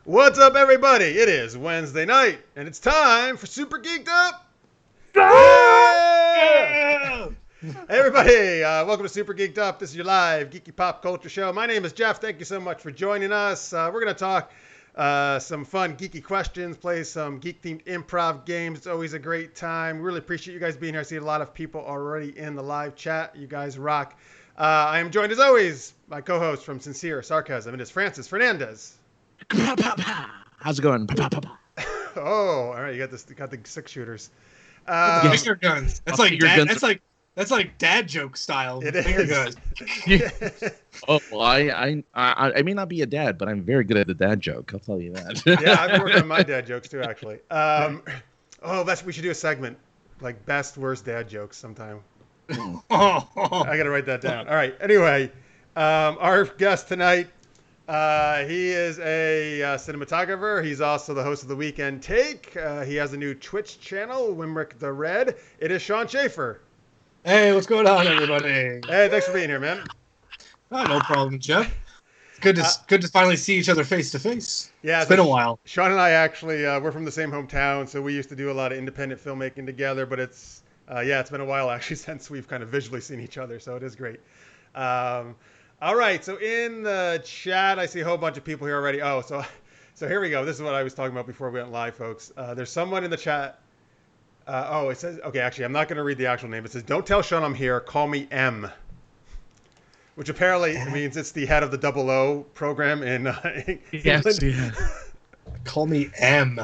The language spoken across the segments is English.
What's up, everybody? It is Wednesday night, and it's time for Super Geeked Up. Yeah! Hey, everybody, welcome to Super Geeked Up. This is your live geeky pop culture show. My name is Jeff. Thank you so much for joining us. We're going to talk some fun geeky questions, play some geek-themed improv games. It's always a great time. Really appreciate you guys being here. I see a lot of people already in the live chat. You guys rock. I am joined, as always, by co-host from Sincere Sarcasm. It is Francis Fernandez. How's it going? Oh, all right. You got the 6-shooters. Finger guns. That's like finger dad, guns that's like dad joke style. It Finger is. guns. Oh, well, I may not be a dad, but I'm very good at the dad joke. I'll tell you that. Yeah, I've been working on my dad jokes too, actually. We should do a segment like best worst dad jokes sometime. I gotta write that down. All right. Anyway, our guest tonight, he is a cinematographer. He's also the host of the Weekend Take. He has a new Twitch channel, Wimrick the Red. It is Shawn Schaffer. Hey, what's going on, everybody? Hey, thanks for being here, man. Oh, no problem, Jeff. It's good to finally see each other face to face. Yeah, it's been a while. Sean and I actually we're from the same hometown, so we used to do a lot of independent filmmaking together. But it's been a while actually since we've kind of visually seen each other, so it is great. All right, so in the chat, I see a whole bunch of people here already. Oh, so here we go. This is what I was talking about before we went live, folks. There's someone in the chat. It says, okay, actually, I'm not going to read the actual name. It says, "Don't tell Sean I'm here. Call me M," which apparently means it's the head of the 00 program in Yes, England. yeah. Call me M.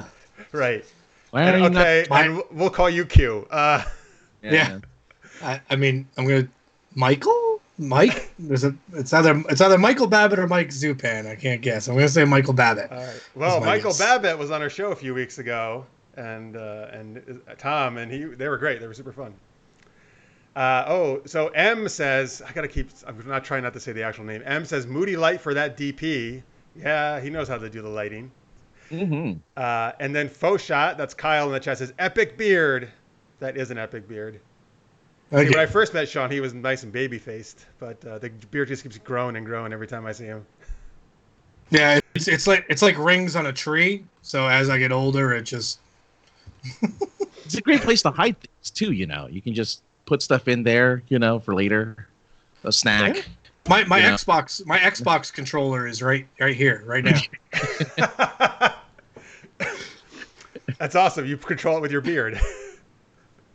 Right. Why are you not- And we'll call you Q. Yeah. I mean, I'm gonna Mike. It's either Michael Babbitt or Mike Zupan. I can't guess. I'm gonna say Michael Babbitt. All right. Well, my Michael guess. Babbitt was on our show a few weeks ago, and Tom, and they were great. They were super fun. So M says, I'm not trying not to say the actual name. M says, "Moody light for that DP." Yeah, he knows how to do the lighting. Mm-hmm. And then faux shot, that's Kyle in the chat, says, "Epic beard." That is an epic beard. Okay. See, when I first met Sean, he was nice and baby-faced, but the beard just keeps growing and growing every time I see him. Yeah, it's like rings on a tree. So as I get older, it just It's a great place to hide things too. You can just put stuff in there, for later, a snack. Yeah. My Yeah. Xbox controller is right here right now. That's awesome. You control it with your beard.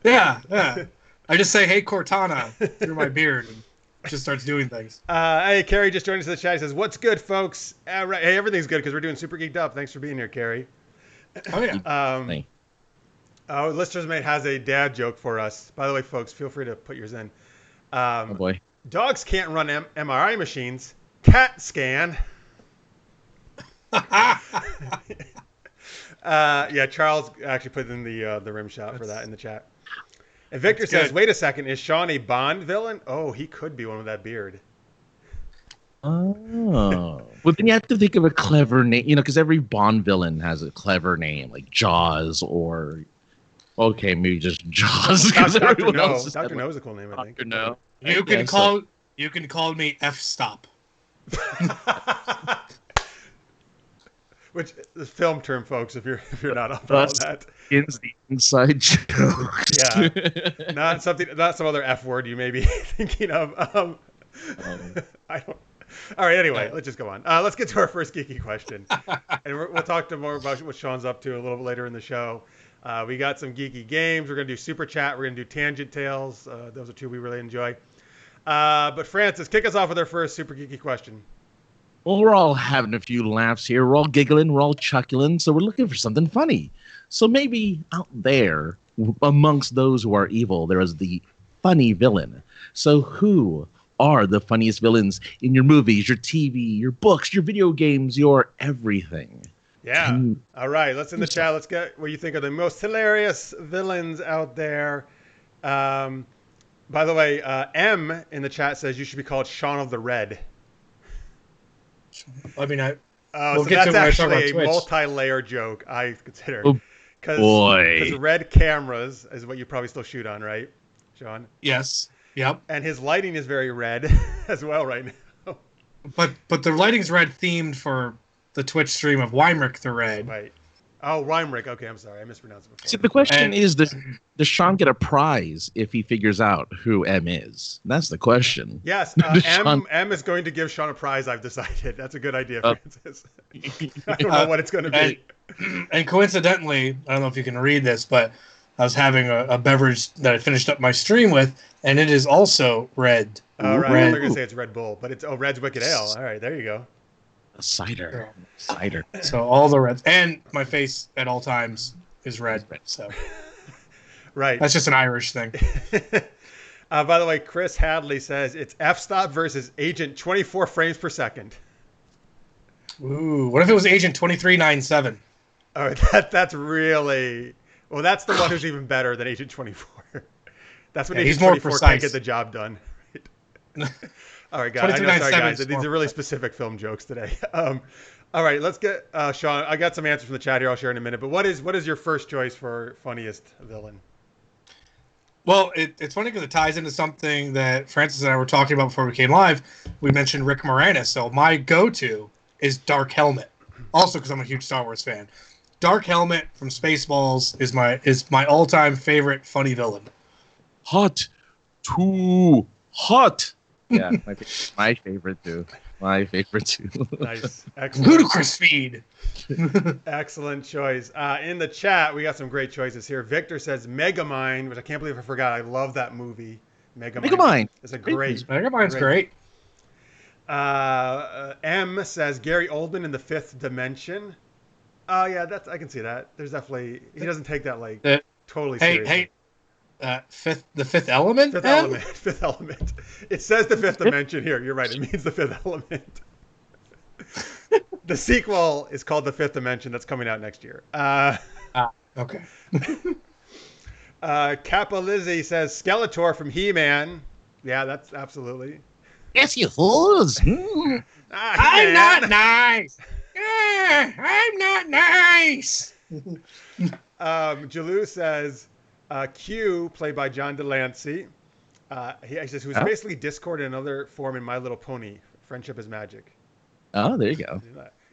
Yeah. I just say, "Hey, Cortana," through my beard, and it just starts doing things. Hey, Carrie just joined us in the chat. He says, "What's good, folks?" Right. Hey, everything's good because we're doing Super Geeked Up. Thanks for being here, Carrie. Oh yeah. Listeners Mate has a dad joke for us. By the way, folks, feel free to put yours in. Oh boy. Dogs can't run MRI machines. Cat scan. Charles actually put in the rim shot for that in the chat. And Victor says, "Wait a second, is Sean a Bond villain?" Oh, he could be one with that beard. Oh. Well, then you have to think of a clever name, because every Bond villain has a clever name, like Jaws or, okay, maybe just Jaws. Dr. No. Dr. No is a cool name, I think. Dr. No. You can call me F Stop. Which is film term, folks, if you're not up on all that. Is the inside joke. Yeah. Not some other F word you may be thinking of. I don't. All right. Anyway, let's just go on. Let's get to our first geeky question, and we'll talk more about what Sean's up to a little bit later in the show. We got some geeky games. We're gonna do Super Chat. We're gonna do Tangent Tales. Those are two we really enjoy. But Francis, kick us off with our first super geeky question. Well, we're all having a few laughs here. We're all giggling. We're all chuckling. So we're looking for something funny. So maybe out there, amongst those who are evil, there is the funny villain. So who are the funniest villains in your movies, your TV, your books, your video games, your everything? Yeah. All right. Let's in the chat. Let's get what you think are the most hilarious villains out there. By the way, M in the chat says you should be called Shawn of the Red. I mean, so that's actually a multi-layer joke, I consider. Because red cameras is what you probably still shoot on, right, Sean? Yes. Yep. And his lighting is very red as well right now. But the lighting's red themed for the Twitch stream of Weimerick the Red. Right. Oh, Weimerick. Okay, I'm sorry. I mispronounced it before. See, the question is, does Shawn get a prize if he figures out who M is? That's the question. Yes, M is going to give Shawn a prize, I've decided. That's a good idea, Francis. I don't know what it's going to be. And coincidentally, I don't know if you can read this, but I was having a beverage that I finished up my stream with, and it is also red. Oh, right. Red. They're going to say it's Red Bull, but it's Red's Wicked Ale. All right, there you go. A cider. So all the reds. And my face at all times is red. So right. That's just an Irish thing. By the way, Chris Hadley says it's F-Stop versus Agent 24 frames per second. Ooh, what if it was Agent 2397? Oh, that's really... Well, that's the one who's even better than Agent 24. That's when Agent 24 can't get the job done. All right, guys. Sorry, guys. These are really specific film jokes today. All right, let's get Shawn. I got some answers from the chat here. I'll share in a minute. But what is your first choice for funniest villain? Well, it's funny because it ties into something that Francis and I were talking about before we came live. We mentioned Rick Moranis. So my go-to is Dark Helmet. Also because I'm a huge Star Wars fan. Dark Helmet from Spaceballs is my all-time favorite funny villain. Hot. Too hot. Yeah, my favorite too. My favorite too. Nice. Excellent. Ludicrous feed. Excellent choice. In the chat, we got some great choices here. Victor says Megamind, which I can't believe I forgot. I love that movie. Megamind. It's a great. Megamind's great. M says Gary Oldman in The Fifth Dimension. Oh yeah, I can see that. There's definitely he doesn't take that totally seriously. The Fifth Element? Fifth Element. It says The Fifth Dimension here. You're right. It means The Fifth Element. The sequel is called The Fifth Dimension. That's coming out next year. Okay. Kappa Lizzie says Skeletor from He-Man. Yeah, that's absolutely. Yes, you fools. I'm not nice. I'm not nice. Jalou says Q, played by John Delancey. He says, who's basically Discord in another form in My Little Pony. Friendship is magic. Oh, there you go.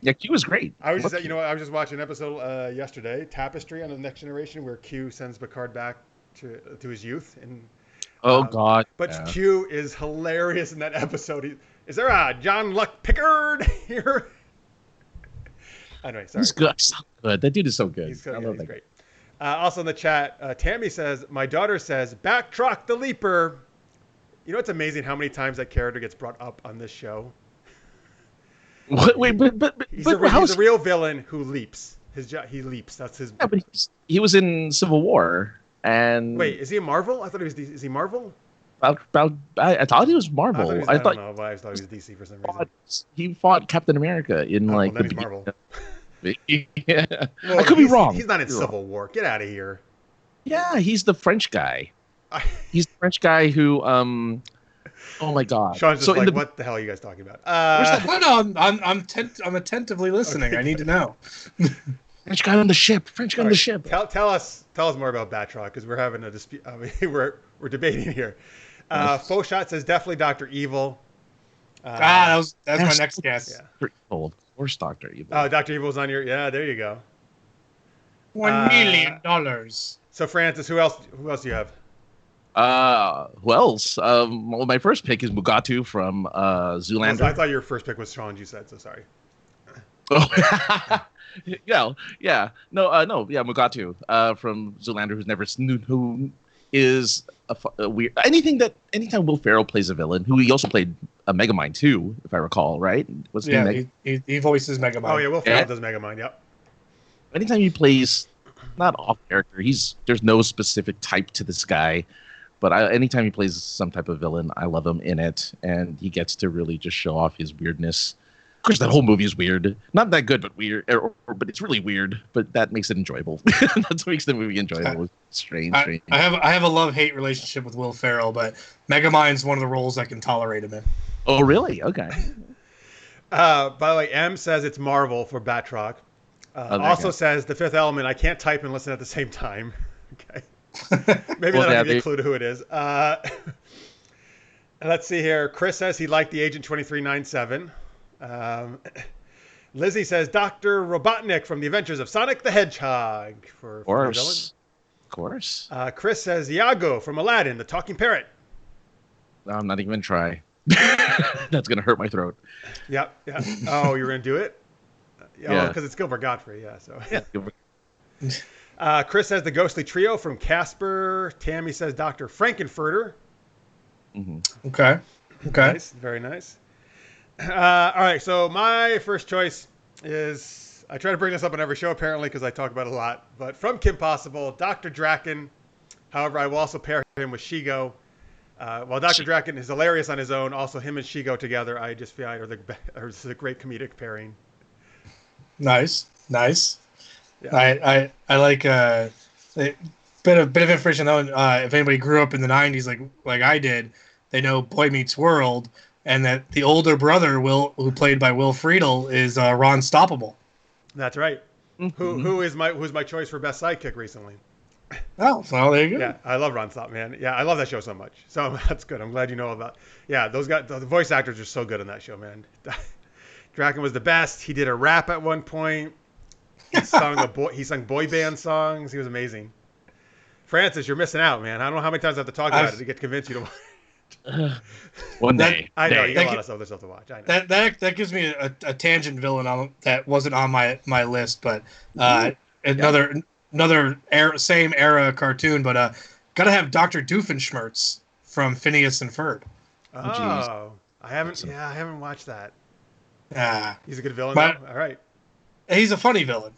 Yeah, Q was great. I was just watching an episode yesterday, Tapestry on the Next Generation, where Q sends Picard back to his youth. And God. But Q is hilarious in that episode. Is there a John Luck Pickard here? Anyway, sorry. He's good. So good. That dude is so good. He's great. Also in the chat, Tammy says, my daughter says, Backtrack the Leaper. You know, it's amazing how many times that character gets brought up on this show. Wait, but he's a real villain who leaps. He leaps. That's his. Yeah, but he was in Civil War. And wait, is he a Marvel? I thought he was. Is he Marvel? I thought he was Marvel. I don't know why I thought he was DC for some reason. He fought Captain America in then he's Marvel. Yeah, well, I could be wrong. He's not in Civil War. Get out of here. Yeah, he's the French guy. He's the French guy who. Oh my God! Shawn's just what the hell are you guys talking about? No, I'm attentively listening. Okay. I need to know. French guy on the ship. Tell us more about Batroc because we're having a dispute. I mean, we're debating here. Faux Shot says definitely Dr. Evil. That's my next guess. Yeah. Of course, Dr. Evil. Oh, Dr. Evil's on your. Yeah, there you go. $1 million. So Francis, who else do you have? Who else? Well, my first pick is Mugatu from Zoolander. I thought your first pick was Shawn. You said so. Sorry. Oh. Yeah. Mugatu from Zoolander, who is a weird. Anytime Will Ferrell plays a villain, who he also played a Megamind too, if I recall, right? He voices Megamind. Oh yeah, Will Ferrell does Megamind. Yep. Anytime he plays, not off character, there's no specific type to this guy, but anytime he plays some type of villain, I love him in it, and he gets to really just show off his weirdness. Of course, that whole movie is weird. Not that good, but weird. But it's really weird. But that makes it enjoyable. That's what makes the movie enjoyable. Strange. I have a love-hate relationship with Will Ferrell, but Megamind's one of the roles I can tolerate him in. Oh, really? Okay. By the way, M says it's Marvel for Batroc. Also says The Fifth Element. I can't type and listen at the same time. Okay. Maybe that'll give you a clue to who it is. Let's see here. Chris says he liked the Agent 2397. Lizzie says Dr. Robotnik from The Adventures of Sonic the Hedgehog for Of the villain. course. Of course. Chris says Iago from Aladdin, the talking parrot. I'm not even going to try. That's going to hurt my throat. Yep. Yeah. Oh, you're going to do it? Yeah. Because it's Gilbert Gottfried. Yeah. So. Yeah. Chris says the ghostly trio from Casper. Tammy says Dr. Frankenfurter. Mm-hmm. Okay. Nice. Very nice. All right. So my first choice is, I try to bring this up on every show apparently because I talk about it a lot, but from Kim Possible, Dr. Draken. However, I will also pair him with Shigo. While Dr. Draken is hilarious on his own, also him and Shigo together, I just feel are the great comedic pairing. Nice. Yeah. I like a bit of information though. If anybody grew up in the '90s, like I did, they know Boy Meets World, and that the older brother who played by Will Friedle, is Ron Stoppable. That's right. Mm-hmm. Who's my choice for best sidekick recently? Oh, well, there you go. Yeah, I love Ron Stop, man. Yeah, I love that show so much. So that's good. I'm glad you know about. Yeah, those guys, the voice actors are so good in that show, man. Draken was the best. He did a rap at one point. He sung boy band songs. He was amazing. Francis, you're missing out, man. I don't know how many times I have to talk about it to get convinced you to watch. One day. I know you got a lot of other stuff to watch. I know. That gives me a tangent villain that wasn't on my list, but another same era cartoon, but gotta have Dr. Doofenshmirtz from Phineas and Ferb. Oh, I haven't watched that. Ah, He's a good villain, though? All right. He's a funny villain.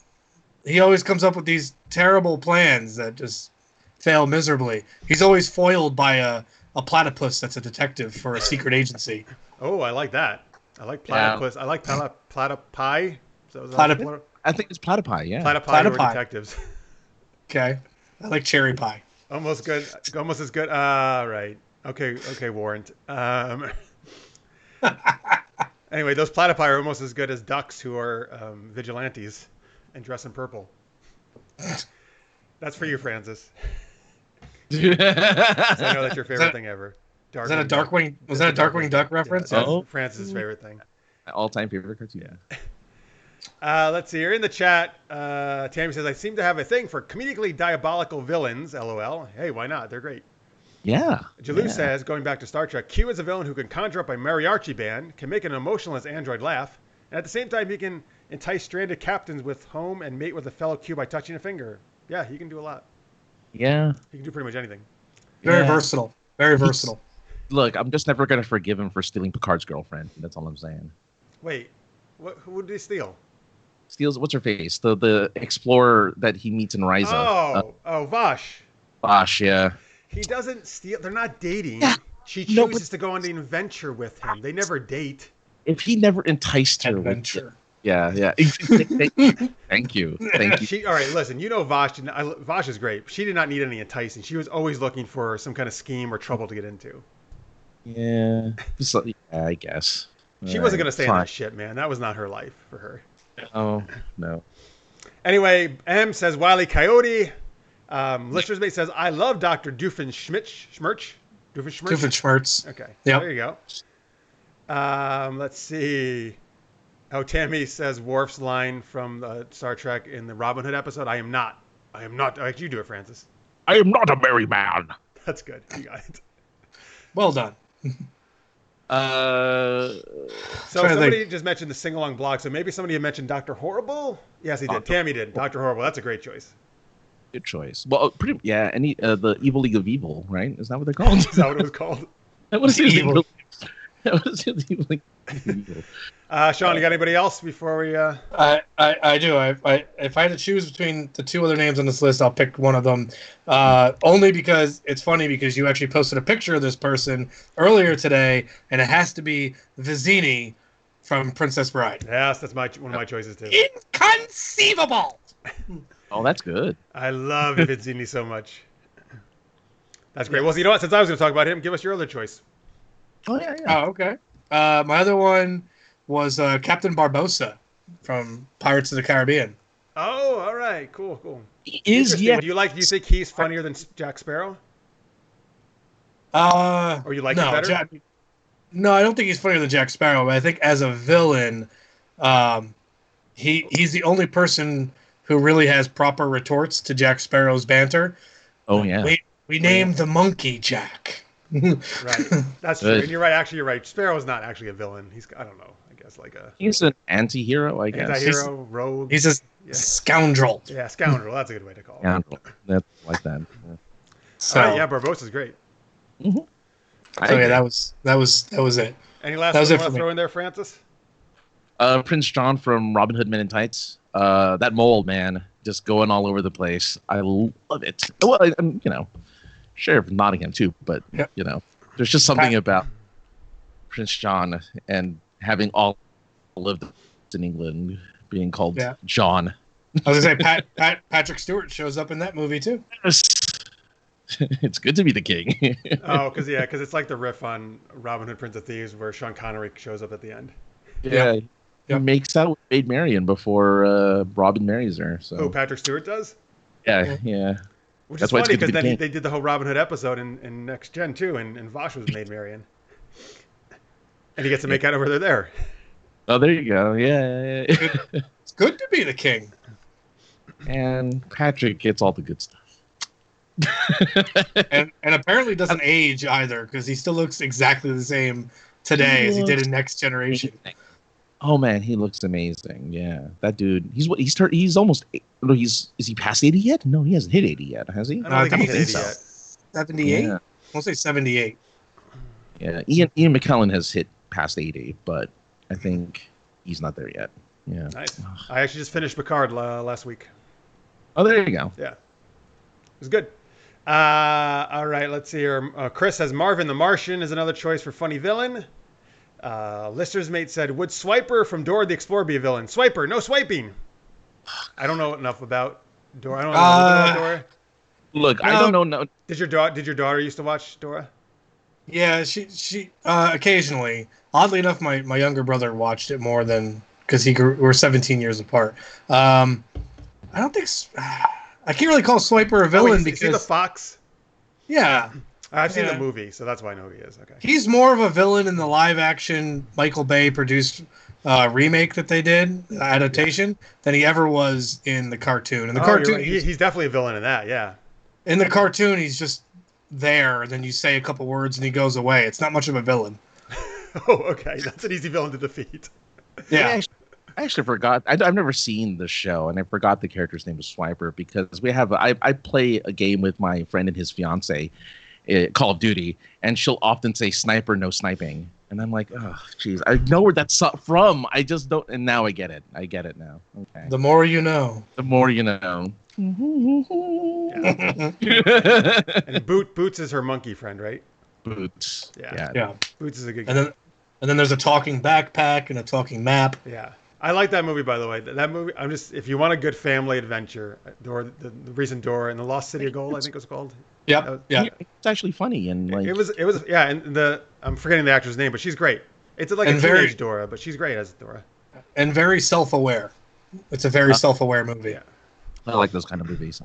He always comes up with these terrible plans that just fail miserably. He's always foiled by a platypus that's a detective for a secret agency. Oh, I like that. I like platypus. Yeah. I like platypi. I think it's platypi, yeah. Platypi were detectives. Okay. I like cherry pie. Almost good. Almost as good. Right. Okay, Warrant. Anyway, those platypi are almost as good as ducks who are vigilantes and dress in purple. That's for you, Francis. I know that's your favorite thing ever. Was that a Darkwing Duck reference? Yeah, that's Francis' favorite thing. All-time favorite cartoon. Yeah. Let's see. Here in the chat, Tammy says, I seem to have a thing for comedically diabolical villains, LOL. Hey, why not? They're great. Yeah. Jalou says, going back to Star Trek, Q is a villain who can conjure up a mariachi band, can make an emotionless android laugh, and at the same time he can entice stranded captains with home and mate with a fellow Q by touching a finger. Yeah, he can do a lot. Yeah. He can do pretty much anything. Very versatile. Very versatile. Look, I'm just never going to forgive him for stealing Picard's girlfriend. That's all I'm saying. Wait, who did he steal? Steals, what's her face? The explorer that he meets in Ryza. Vash. Vash, yeah. He doesn't steal. They're not dating. Yeah. She chooses to go on the adventure with him. They never date. If he never enticed her. Adventure. Yeah. Thank you. All right, listen. You know Vash. Vash is great. She did not need any enticing. She was always looking for some kind of scheme or trouble to get into. Yeah. So, yeah, I guess. She wasn't going to stay in that shit, man. That was not her life for her. Oh, no. Anyway, M says Wile E. Coyote. Listener's Mate says, I love Dr. Doofenshmirtz. Doofenshmirtz. Okay. Yep. There you go. Let's see. Oh, Tammy says Worf's line from Star Trek in the Robin Hood episode. I am not. You do it, Francis. I am not a merry man. That's good. You got it. Well done. So somebody just mentioned the sing-along blog. So maybe somebody had mentioned Dr. Horrible? Yes, he did. Tammy did. Dr. Horrible. That's a great choice. Good choice. Well, the Evil League of Evil, right? Is that what they're called? Is that what it was called? That was the Evil. That was the Evil League of Evil. Sean, you got anybody else before we? I do. If I had to choose between the two other names on this list, I'll pick one of them. Only because it's funny because you actually posted a picture of this person earlier today, and it has to be Vizzini from Princess Bride. Yes, that's one of my choices too. Inconceivable. Oh, that's good. I love Vizzini so much. That's great. Well, you know what? Since I was going to talk about him, give us your other choice. Oh, yeah. Oh, okay. My other one was Captain Barbossa from Pirates of the Caribbean. Oh, all right. Cool. He is, yeah. Do you think he's funnier than Jack Sparrow? Or you like him better? No, I don't think he's funnier than Jack Sparrow, but I think as a villain, he's the only person who really has proper retorts to Jack Sparrow's banter. Oh yeah. We named the monkey Jack. Right. That's true. And you're right. Actually, you're right. Sparrow's not actually a villain. He's, I don't know, I guess like a... He's an anti-hero, I guess. Anti-hero, rogue. He's a scoundrel. Yeah, scoundrel. That's a good way to call him. Scoundrel. That's like that. Yeah. So yeah, Barbossa's great. Mm-hmm. So yeah, that was it. Any last That was one it you want for to me. throw in there, Francis? Prince John from Robin Hood Men in Tights. That mole, man, just going all over the place. I love it. Well, I'm, Sheriff of Nottingham too, but Yep. there's just something about Prince John and having all lived in England being called John. I was gonna say Patrick Stewart shows up in that movie too. It's good to be the king. Oh, because it's like the riff on Robin Hood, Prince of Thieves, where Sean Connery shows up at the end. Yeah. Yep. He makes out with Maid Marian before Robin marries her. So. Oh, Patrick Stewart does? Yeah. Which That's is why it's funny good to because be then king. they did the whole Robin Hood episode in Next Gen too, and Vosh was Maid Marian. And he gets to make out over there. Oh, there you go. Yeah. It's good to be the king. And Patrick gets all the good stuff. and apparently doesn't age either because he still looks exactly the same today as he did in Next Generation. Oh man, he looks amazing. Yeah, that dude. He's almost. No, is he past 80 yet? No, he hasn't hit 80 yet, has he? I don't think he's so. 80 yet. 78. Yeah. I'll say 78. Yeah, Ian McKellen has hit past 80, but I think he's not there yet. Yeah. Nice. I actually just finished Picard last week. Oh, there you go. Yeah. It was good. All right, let's see here. Chris has Marvin the Martian is another choice for funny villain. Lister's mate said, would Swiper from Dora the Explorer be a villain? Swiper, no swiping. I don't know enough about Dora. I don't know about Dora. Look, I don't know. No. Did your daughter used to watch Dora? Yeah, she occasionally. Oddly enough, my younger brother watched it more than because we're 17 years apart. I don't think I can't really call Swiper a villain because is he the fox? Yeah, I've seen the movie, so that's why I know who he is. Okay. he's more of a villain in the live-action Michael Bay produced remake that they did adaptation than he ever was in the cartoon. In the cartoon, right. He's definitely a villain in that. Yeah. In the cartoon, he's just there, and then you say a couple words, and he goes away. It's not much of a villain. Oh, okay. That's an easy villain to defeat. Yeah. I actually forgot. I've never seen the show, and I forgot the character's name was Swiper because I play a game with my friend and his fiance, Call of Duty, and she'll often say "sniper, no sniping," and I'm like, oh, jeez, I know where that's from. I just don't. And now I get it. I get it now. Okay. The more you know. The more you know. And Boots is her monkey friend, right? Boots. Yeah. Boots is a good. And then there's a talking backpack and a talking map. Yeah. I like that movie, by the way. That movie, if you want a good family adventure, Dora, the recent Dora and the Lost City of Gold, I think it was called. Yep. Yeah. It's actually funny and like It was yeah, and I'm forgetting the actress name, but she's great. It's like a teenage Dora, but she's great as Dora. And very self-aware. It's a very self-aware movie. Yeah. I like those kind of movies.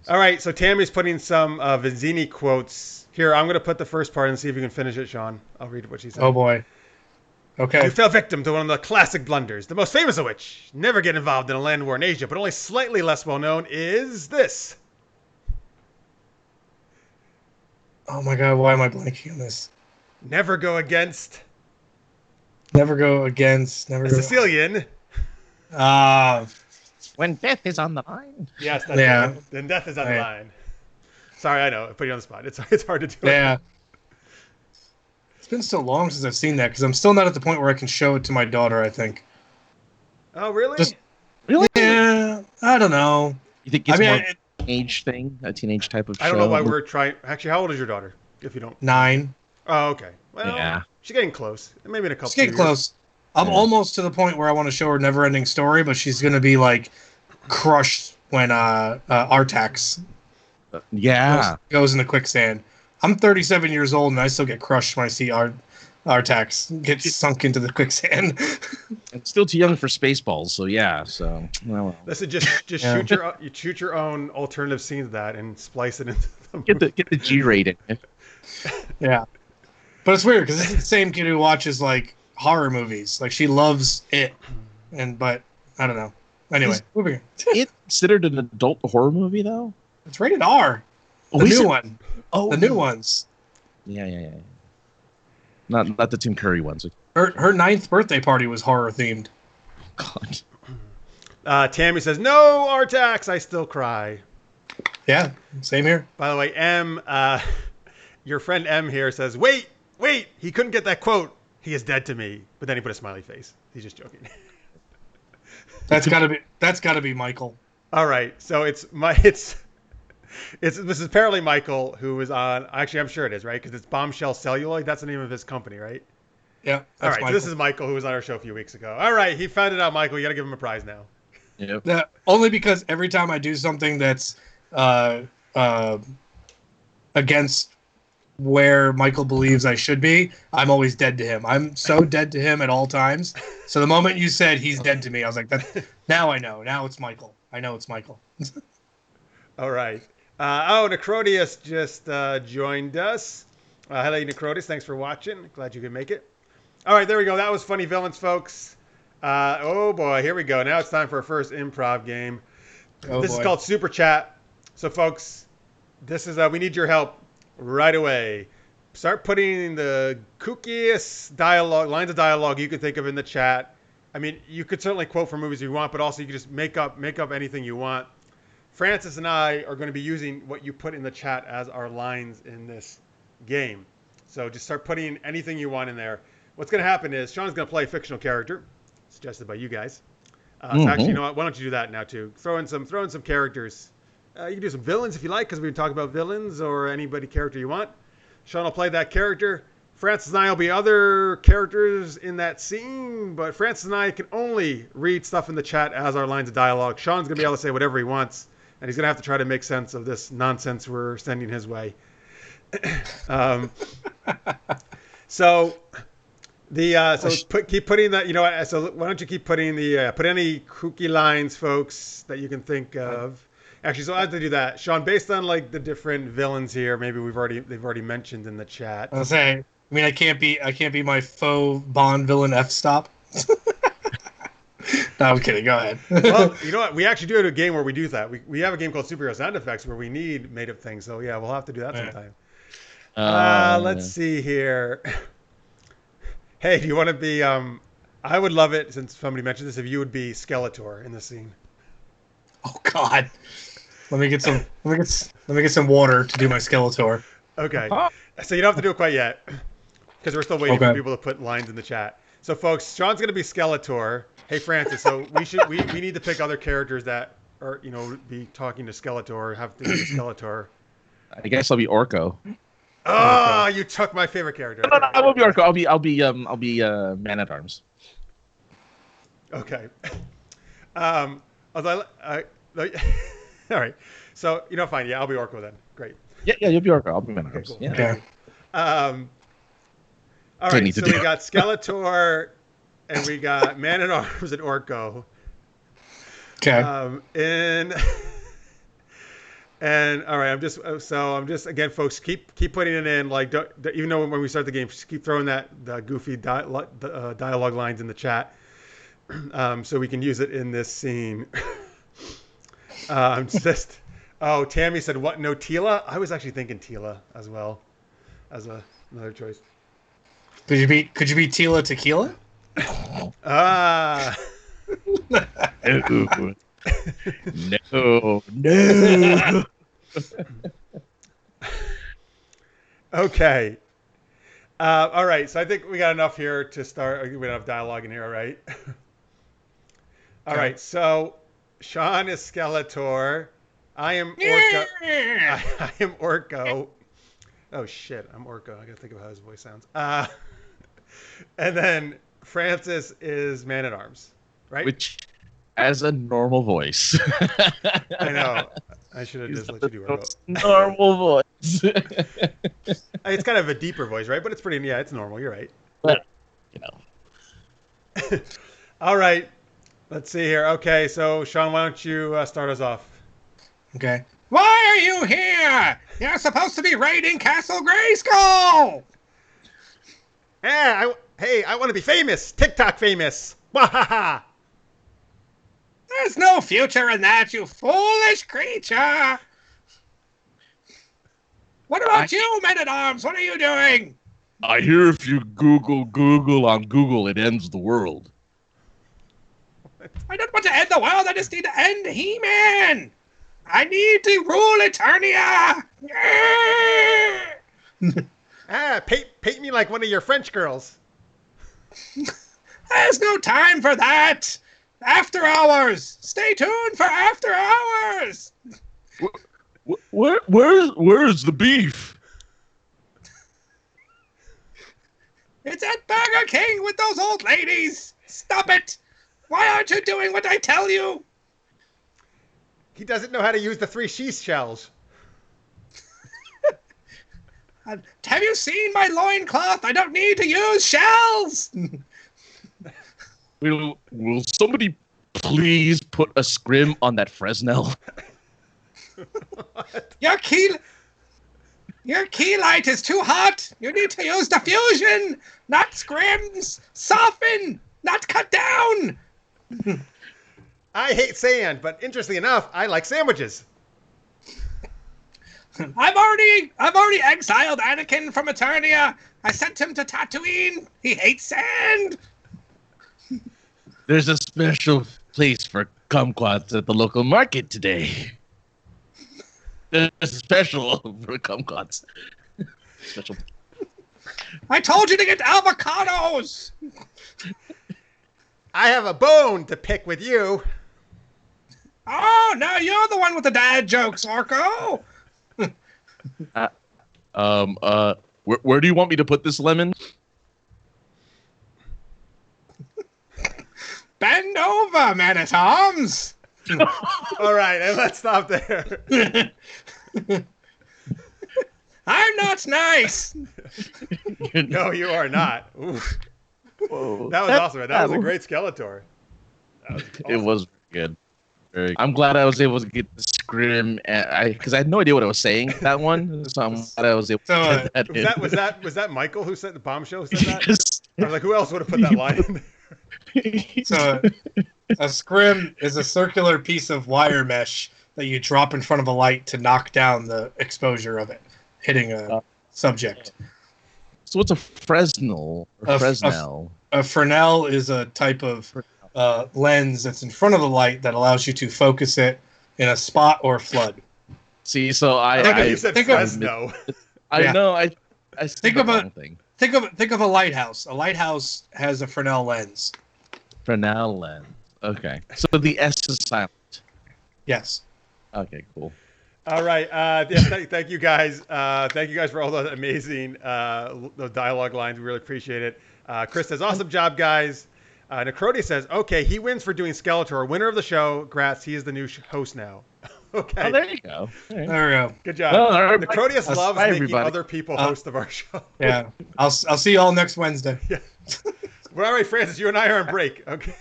All right, so Tammy's putting some Vizzini quotes here. I'm going to put the first part and see if you can finish it, Sean. I'll read what she said. Oh boy. Okay. You fell victim to one of the classic blunders, the most famous of which, never get involved in a land war in Asia, but only slightly less well known, is this. Oh my god, why am I blanking on this? Never go against a Sicilian. when death is on the line. Yes, that's Yeah. it. Then death is on the line. Sorry, I know. I put you on the spot. It's hard to do it. Yeah. It's been so long since I've seen that because I'm still not at the point where I can show it to my daughter, I think. Oh, really? Really? Yeah, I don't know. You think it's more a teenage thing, a teenage type of show? I don't know why we're trying. Actually, how old is your daughter? If you don't. 9. Oh, okay. Well, yeah. She's getting close. Maybe in a couple. She's getting close. I'm almost to the point where I want to show her Never-Ending Story, but she's gonna be like crushed when Artax goes into quicksand. I'm 37 years old and I still get crushed when I see Artax get sunk into the quicksand. It's still too young for Spaceballs, so yeah. So well. Listen, just shoot your own alternative scene of that and splice it into the movie. Get the G rating. Yeah, but it's weird because it's the same kid who watches like horror movies. Like she loves it, but I don't know. Anyway, moving on. It's considered an adult horror movie, though? It's rated R. Oh, The is new it? one. Oh, The new ones. Yeah. Not the Tim Curry ones. Her 9th birthday party was horror themed. God. Tammy says, "No, Artax, I still cry." Yeah, same here. By the way, your friend M here says, wait, he couldn't get that quote. He is dead to me. But then he put a smiley face. He's just joking. That's gotta be Michael. All right, so this is apparently Michael who was on. Actually, I'm sure it is, right? Because it's Bombshell Celluloid. That's the name of his company, right? Yeah. All right, so this is Michael who was on our show a few weeks ago. All right, he found it out, Michael. You got to give him a prize now. Yep. Yeah, only because every time I do something that's against where Michael believes I should be, I'm always dead to him. I'm so dead to him at all times. So the moment you said he's dead to me, I was like, now I know. Now it's Michael. I know it's Michael. All right. Necrotius just joined us. Hello, Necrotius. Thanks for watching. Glad you could make it. All right, there we go. That was Funny Villains, folks. Oh, boy. Here we go. Now it's time for our first improv game. This is called Super Chat. So, folks, this is we need your help right away. Start putting the kookiest lines of dialogue you can think of in the chat. I mean, you could certainly quote from movies if you want, but also you can just make up anything you want. Francis and I are going to be using what you put in the chat as our lines in this game. So just start putting anything you want in there. What's going to happen is Sean's going to play a fictional character, suggested by you guys. So actually, you know what? Why don't you do that now too? Throw in some characters. You can do some villains if you like, because we can talk about villains or anybody character you want. Sean will play that character. Francis and I will be other characters in that scene, but Francis and I can only read stuff in the chat as our lines of dialogue. Sean's going to be able to say whatever he wants, and he's going to have to try to make sense of this nonsense we're sending his way. Keep putting that. You know what? So why don't you keep putting put any kooky lines, folks, that you can think of. Actually, so I have to do that, Sean. Based on like the different villains here, maybe they've already mentioned in the chat. I was saying. I mean, I can't be my faux Bond villain F-stop. No, I'm kidding. Go ahead. Well, you know what? We actually do have a game where we do that. We have a game called Superhero Sound Effects where we need made-up things. So yeah, we'll have to do that sometime. Let's see here. Hey, do you want to be? I would love it since somebody mentioned this. If you would be Skeletor in the scene. Oh God. Let me get some water to do my Skeletor. Okay. So you don't have to do it quite yet, because we're still waiting for people to put lines in the chat. So folks, Sean's gonna be Skeletor. Hey Francis, so we need to pick other characters that are be talking to Skeletor, have to be Skeletor. I guess I'll be Orko. Oh, you took my favorite character. No, I won't be Orko. I'll be Man at Arms. Okay. All right. So fine. Yeah, I'll be Orko then. Great. Yeah, you'll be Orko. I'll be Man at Arms. Cool. Yeah. Okay. All right. So we got Skeletor, and we got Man at Arms and Orko. Okay. And all right, I'm just again, folks, keep putting it in. Like, even though when we start the game, just keep throwing the goofy dialogue lines in the chat, so we can use it in this scene. Tammy said what? No Tila? I was actually thinking Tila as well, as another choice. Could you be Tila Tequila? No. Okay. All right. So I think we got enough here to start. We got enough dialogue in here, all right? All right. So Sean is Skeletor. I am Orko. I am Orko. Oh shit! I'm Orko. I gotta think of how his voice sounds. And then Francis is Man at Arms, right? Which, as a normal voice. I know. I should have just let you do it. Normal voice. It's kind of a deeper voice, right? But it's pretty. Yeah, it's normal. You're right. But, All right. Let's see here. Okay, so Sean, why don't you start us off? Okay. Why are you here? You're supposed to be raiding Castle Grayskull. Yeah. I want to be famous. TikTok famous. Wahaha. There's no future in that, you foolish creature. What about you, Men-at-Arms? What are you doing? I hear if you Google on Google, it ends the world. I don't want to end the world. I just need to end He-Man. I need to rule Eternia. Paint me like one of your French girls. There's no time for that. After Hours. Stay tuned for After Hours. Where's the beef? It's at Burger King with those old ladies. Stop it. Why aren't you doing what I tell you? He doesn't know how to use the 3 sheath shells. Have you seen my loincloth? I don't need to use shells. Will somebody please put a scrim on that Fresnel? Your key light is too hot. You need to use diffusion, not scrims. Soften, not cut down. I hate sand, but interestingly enough, I like sandwiches. I've already exiled Anakin from Eternia. I sent him to Tatooine. He hates sand. There's a special place for kumquats at the local market today. There's a special for kumquats. Special. I told you to get avocados. I have a bone to pick with you. Oh, now you're the one with the dad jokes, Orko. Where do you want me to put this lemon? Bend over, Man-at-Arms. All right, and let's stop there. I'm not nice. No, you are not. Whoa. That was awesome. That was a great Skeletor. That was awesome. It was good. I'm glad I was able to get the scrim, because I had no idea what I was saying that one. So I'm glad I was able to get that. Was that Michael who said the bombshell? Who said that? I was like, who else would have put that line in there? So a scrim is a circular piece of wire mesh that you drop in front of a light to knock down the exposure of it, hitting a subject. So what's a Fresnel? Or Fresnel? A Fresnel is a type of lens that's in front of the light that allows you to focus it in a spot or flood. See, so you said Fresno. I know. I think of a thing. Think of a lighthouse. A lighthouse has a Fresnel lens. Fresnel lens. Okay. So the S is silent. Yes. Okay. Cool. All right. Thank you guys. Thank you guys for all the amazing those dialogue lines. We really appreciate it. Chris says, "Awesome job, guys." Necroti says, "Okay, he wins for doing Skeletor. Winner of the show. Grats. He is the new host now." Okay. Oh, there you go. Right. There we go. Good job. Well, Necrotius loves making other people host of our show. Yeah. I'll see you all next Wednesday. Yeah. Well, all right, Francis. You and I are on break. Okay.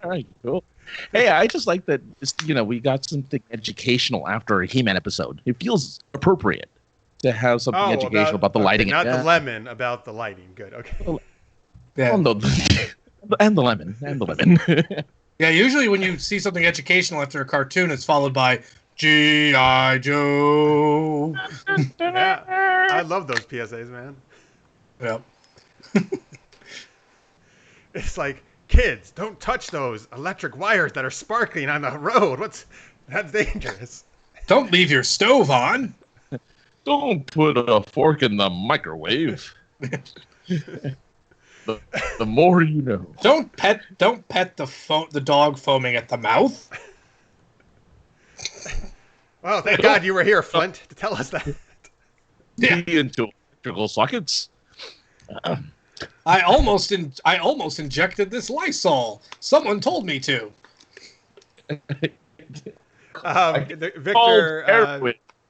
All right. Cool. Hey, I just like that. We got something educational after a He-Man episode. It feels appropriate to have something educational about the lighting. Not the lemon, about the lighting. Good. Okay. Yeah. And the lemon. Yeah. Usually, when you see something educational after a cartoon, it's followed by G.I. Joe. Yeah. I love those PSAs, man. Yep. It's like, kids, don't touch those electric wires that are sparkling on the road. That's dangerous. Don't leave your stove on. Don't put a fork in the microwave. The more you know. Don't pet the dog foaming at the mouth. Well, thank God you were here, Flint, to tell us that. Yeah. Into electrical sockets. I almost injected this Lysol. Someone told me to.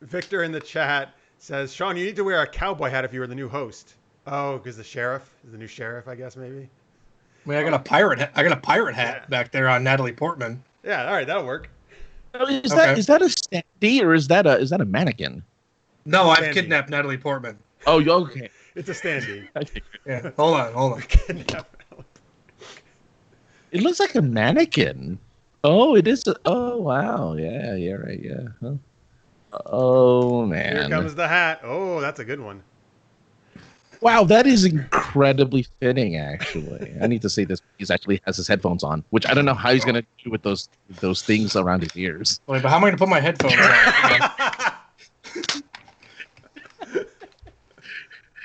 Victor in the chat says, "Shawn, you need to wear a cowboy hat if you were the new host." Oh, because the sheriff is the new sheriff, I guess maybe. I mean, I got a pirate hat back there on Natalie Portman. Yeah, all right, that'll work. Is that a standee or is that a mannequin? No, I've kidnapped Natalie Portman. Oh, okay. It's a standee. Yeah, hold on. It looks like a mannequin. Oh, it is. Oh, wow. Yeah, yeah, right. Yeah. Huh. Oh, man. Here comes the hat. Oh, that's a good one. Wow, that is incredibly fitting, actually. I need to say this. He actually has his headphones on, which I don't know how he's going to do with those things around his ears. Wait, but how am I going to put my headphones on?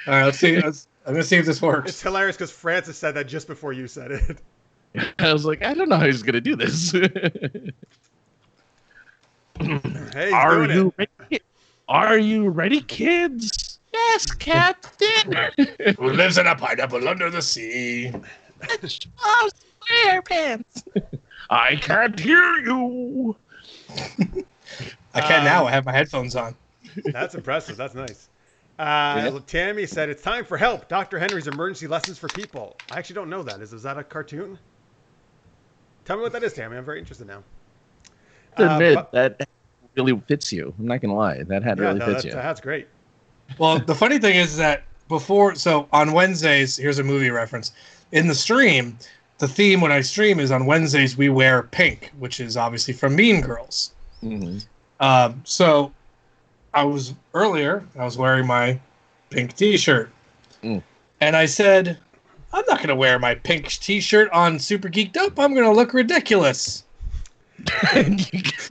All right, let's see. I'm going to see if this works. It's hilarious because Francis said that just before you said it. I was like, I don't know how he's going to do this. Hey, he's doing it. Ready? Are you ready, kids? Yes, Captain. Who lives in a pineapple under the sea? Oh, SquarePants. I can't hear you. I can now. I have my headphones on. That's impressive. That's nice. Yeah. Tammy said, it's time for help. Dr. Henry's Emergency Lessons for People. I actually don't know that. Is that a cartoon? Tell me what that is, Tammy. I'm very interested now. To admit, that really fits you. I'm not going to lie. That hat really fits you. That's great. Well, the funny thing is that on Wednesdays, here's a movie reference. In the stream, the theme when I stream is on Wednesdays we wear pink, which is obviously from Mean Girls. Mm-hmm. So I was wearing my pink t-shirt. And I said, I'm not going to wear my pink t-shirt on Super Geeked Up. I'm going to look ridiculous.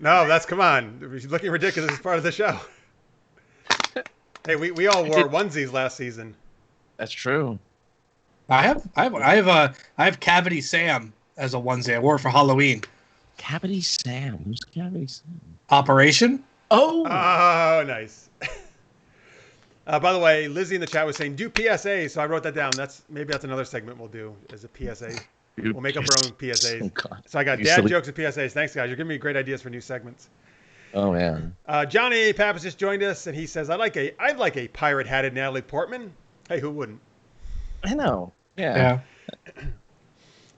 No, come on. Looking ridiculous is part of the show. Hey, we all wore onesies last season. That's true. I have Cavity Sam as a onesie. I wore it for Halloween. Cavity Sam. Who's Cavity Sam? Operation? Oh, nice. By the way, Lizzie in the chat was saying do PSA, so I wrote that down. Maybe that's another segment we'll do as a PSA. We'll make up our own PSAs. Oh, God. So I got dad jokes and PSAs. Thanks, guys. You're giving me great ideas for new segments. Oh man. Johnny Pappas just joined us, and he says, "I'd like a pirate-hatted Natalie Portman." Hey, who wouldn't? I know. Yeah.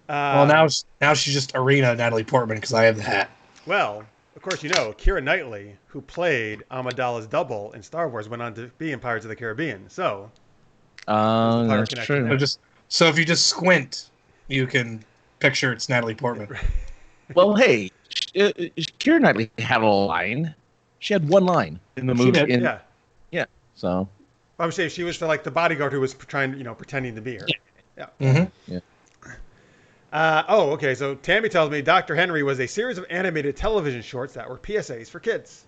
Well, now she's just Arena Natalie Portman because I have the hat. Well, of course, Keira Knightley, who played Amidala's double in Star Wars, went on to be in Pirates of the Caribbean. So, that's true. So if you just squint, you can picture it's Natalie Portman. Well, hey, Keira Knightley had a line. She had one line in the movie. Yeah. So I would say she was like the bodyguard who was pretending to be her. Yeah. Mm-hmm. Yeah. Okay. So Tammy tells me Dr. Henry was a series of animated television shorts that were PSAs for kids.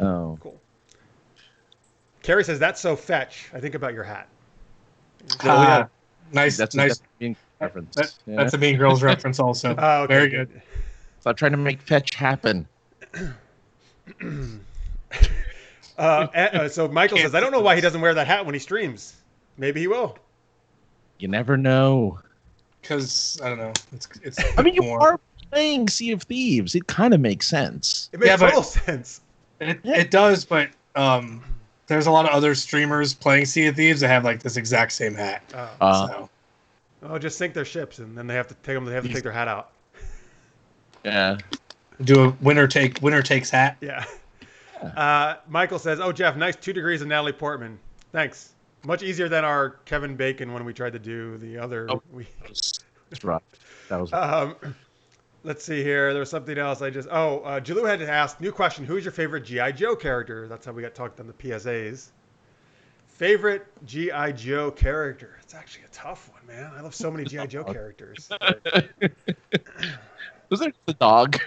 Oh, cool. Carrie says that's so fetch. I think about your hat. Nice. That's Mean reference. That's a Mean Girls reference also. Okay, very good. So I'm trying to make fetch happen. So Michael says, I don't know why he doesn't wear that hat when he streams. Maybe he will. You never know. Because, I don't know. It's. I mean, you are playing Sea of Thieves. It kind of makes sense. It makes total sense. It does, but there's a lot of other streamers playing Sea of Thieves that have like this exact same hat. Just sink their ships, and then they have to take their hat out. Yeah. Do a winner takes hat. Yeah. Michael says, "Oh, Jeff, nice 2 degrees of Natalie Portman. Thanks. Much easier than our Kevin Bacon when we tried to do the other." That's rough. That was. Let's see here. There was something else. Jalou had asked, new question: who's your favorite GI Joe character? That's how we got talked on the PSAs. Favorite GI Joe character? It's actually a tough one, man. I love so many GI Joe characters. Was there the dog?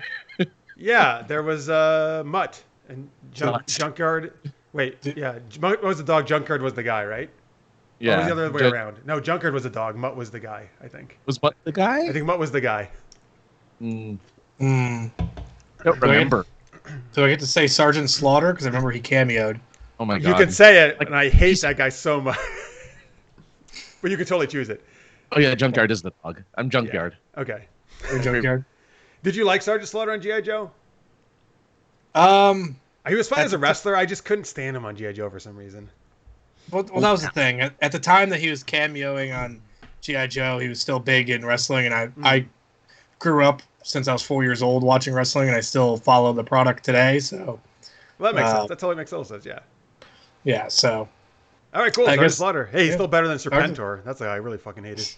Yeah, there was Mutt and Junkyard. Wait, yeah, Mutt was the dog. Junkyard was the guy, right? Yeah. Or was the other way around? No, Junkyard was the dog. Mutt was the guy, I think. Was Mutt the guy? I think Mutt was the guy. Don't remember. Do I get to say Sergeant Slaughter? Because I remember he cameoed. Oh my god. You can say it, and I hate that guy so much. But you can totally choose it. Oh yeah, Junkyard is the dog. I'm Junkyard. Yeah. Okay. You're Junkyard. Did you like Sergeant Slaughter on G.I. Joe? He was fine as a wrestler. I just couldn't stand him on G.I. Joe for some reason. Well, that was the thing. At the time that he was cameoing on G.I. Joe, he was still big in wrestling, and I grew up since I was 4 years old watching wrestling, and I still follow the product today. So, well, that makes sense. That totally makes total sense. Yeah. Yeah. So. All right. Cool. Sergeant Slaughter. Hey, he's still better than Serpentor. That's the guy I really fucking hated.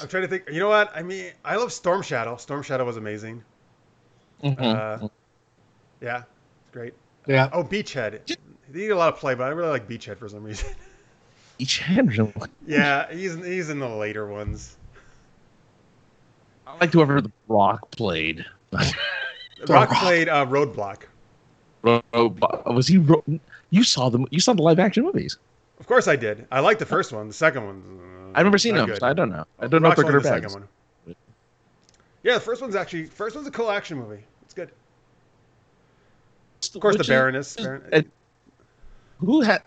I'm trying to think. You know what? I mean, I love Storm Shadow. Storm Shadow was amazing. Mhm. Yeah, it's great. Yeah. Oh, Beachhead. He did a lot of play, but I really like Beachhead for some reason. Each hand. Yeah, he's in the later ones. I liked whoever the Rock played. Rock played Roadblock. Was he? You saw them. You saw the live action movies. Of course I did. I liked the first one. The second one. I've never seen them. So I don't know. I don't know if they're good or the bad. second one. Yeah, the first one's a cool action movie. It's good. Of course, the Baroness. Who had?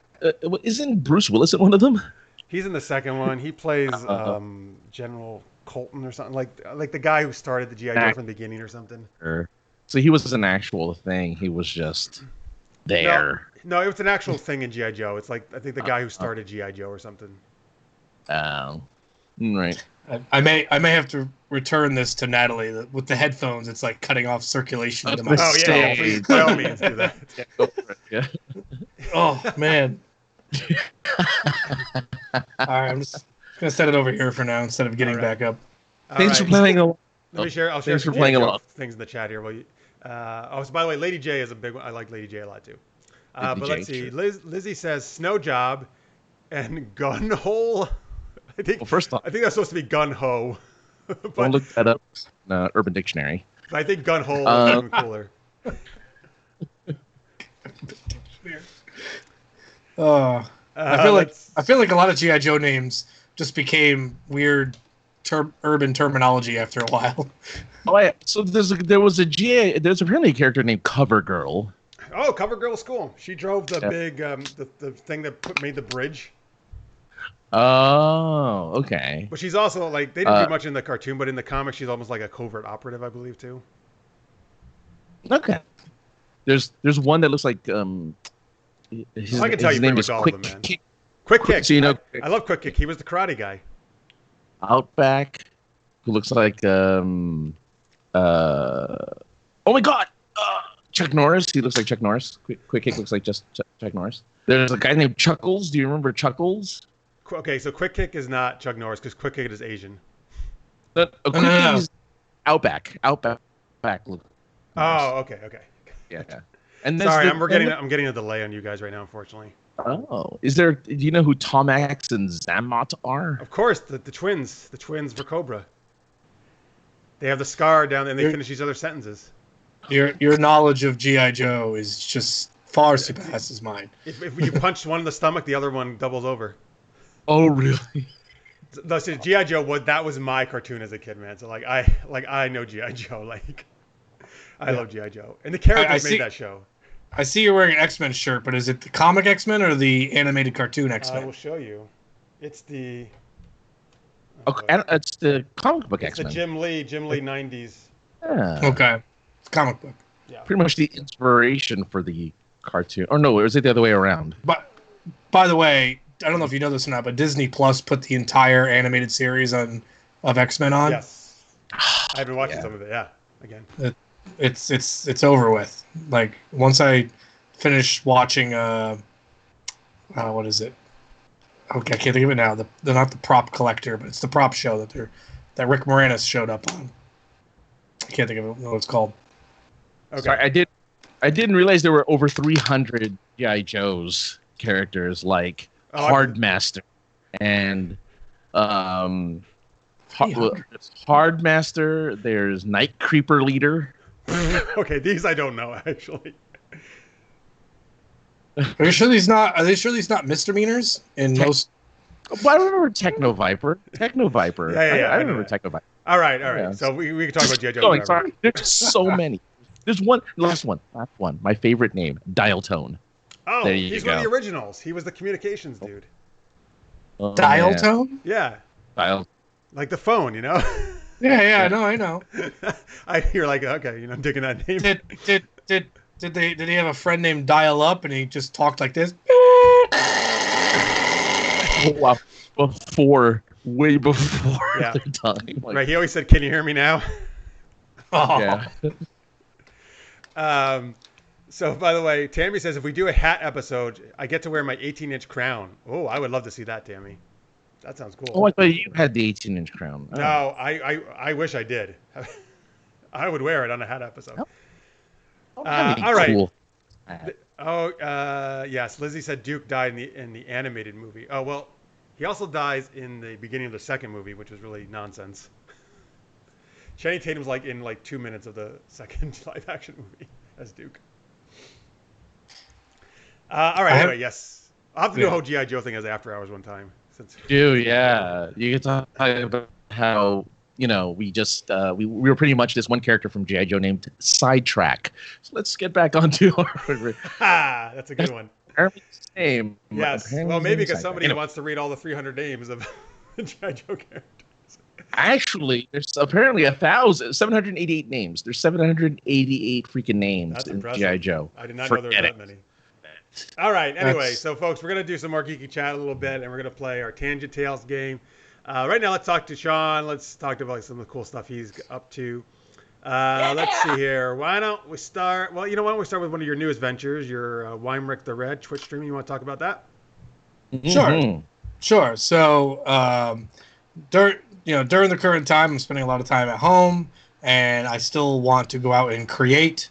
Isn't Bruce Willis in one of them? He's in the second one. He plays General Colton or something like the guy who started the GI Joe from the beginning or something. So he was an actual thing. He was just there. No, it was an actual thing in GI Joe. It's like I think the guy who started GI Joe or something. Right. I may have to return this to Natalie with the headphones. It's like cutting off circulation to my. Oh yeah, please, by all means do that. Yeah, go for it. Yeah. Oh man. All right, I'm just gonna set it over here for now instead of getting back up. Thanks for playing along. Let me share. I'll share Thanks for some playing GI Joe along. things in the chat here. So by the way, Lady J is a big one. I like Lady J a lot too. But let's see. Sure. Lizzie says snow job and gun hole. I think First off, I think that's supposed to be gun ho. I'll look that up. Urban Dictionary. I think gun hole is even cooler. I feel like a lot of GI Joe names just became weird urban terminology after a while. Oh yeah. So there's apparently a character named Cover Girl. Oh, Cover Girl was cool. She drove the big the thing that made the bridge. Oh, okay. But she's also like they didn't do much in the cartoon, but in the comics she's almost like a covert operative, I believe too. Okay. There's one that looks like I can tell you pretty much all of them, man. Quick Kick. So I love Quick Kick. He was the karate guy. Outback, who looks like oh my god, Chuck Norris. He looks like Chuck Norris. Quick Kick looks like just Chuck Norris. There's a guy named Chuckles. Do you remember Chuckles? Okay, so Quick Kick is not Chuck Norris because Quick Kick is Asian. Quick Kick is Outback. Look. Oh, okay. Yeah. And sorry, I'm getting a delay on you guys right now, unfortunately. Oh, do you know who Tom Axe and Zammot are? Of course, the twins for Cobra. They have the scar down and they finish each other's sentences. Your knowledge of GI Joe is just far surpasses mine. If you punch one in the stomach, the other one doubles over. Oh, really? So GI Joe that was my cartoon as a kid, man. So I know GI Joe. I love GI Joe, and the characters made that show. I see you're wearing an X-Men shirt, but is it the comic X-Men or the animated cartoon X-Men? I will show you. It's the. Okay, it's the comic book X-Men. It's the Jim Lee 90s. Yeah. Okay, it's comic book. Yeah. Pretty much the inspiration for the cartoon. Or no, or is it the other way around? But by the way, I don't know if you know this or not, but Disney Plus put the entire animated series of X-Men on. Yes. I've been watching some of it. Yeah. Again. It's over with. Like once I finish watching what is it? Okay, I can't think of it now. They're not the prop collector, but it's the prop show that Rick Moranis showed up on. I can't think of what it's called. Okay. Sorry, I didn't realize there were over 300 G.I. Joe's characters like Hardmaster and Hardmaster. There's Night Creeper Leader. Okay, these I don't know actually. Are they sure these not misdemeanors in most? Well, I remember Techno Viper. Yeah. I remember Techno Viper. All right. Yeah. So we can talk about G.I. Joe. Sorry. There's so many. There's one. Last one. My favorite name, Dial Tone. Oh, he's one of the originals. He was the communications dude. Dial Tone? Yeah. Dial. Like the phone, you know. Yeah, I know. You're like, okay, I'm digging that name. Did he have a friend named Dial Up and he just talked like this? Wow. Way before their time. Right, he always said, "Can you hear me now?" Oh. Yeah. So, by the way, Tammy says if we do a hat episode, I get to wear my 18-inch crown. Oh, I would love to see that, Tammy. That sounds cool. Oh, I thought you had the 18-inch crown. Oh. No, I wish I did. I would wear it on a hat episode. Oh, that'd be All right. cool. Yes. Lizzie said Duke died in the animated movie. Oh well, he also dies in the beginning of the second movie, which was really nonsense. Channing Tatum's in 2 minutes of the second live action movie as Duke. All right. Anyway, yes, I'll have to do a whole GI Joe thing as After Hours one time. Yeah, you can talk about how we just we were pretty much this one character from GI Joe named Sidetrack. So let's get back onto our. That's a good one. Same. Yes. Well, maybe because somebody wants to read all the 300 names of GI Joe characters. Actually, there's apparently 788 names. There's 788 freaking names. That's in impressive. GI Joe. I did not know there were that many. All right. Anyway, so folks, we're gonna do some more geeky chat a little bit, and we're gonna play our Tangent Tales game. Right now, let's talk to Shawn. Let's talk about some of the cool stuff he's up to. Let's see here. Why don't we start? Well, why don't we start with one of your newest ventures, your Weimrick the Red Twitch streaming? You want to talk about that? Sure. So, during the current time, I'm spending a lot of time at home, and I still want to go out and create.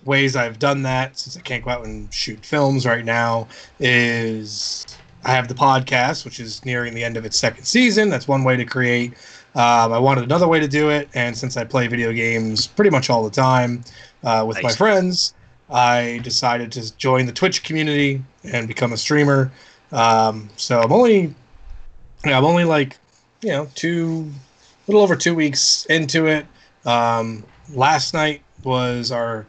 Ways I've done that, since I can't go out and shoot films right now, is I have the podcast, which is nearing the end of its second season. That's one way to create. I wanted another way to do it, and since I play video games pretty much all the time with my friends, I decided to join the Twitch community and become a streamer. So I'm only little over 2 weeks into it. Last night was our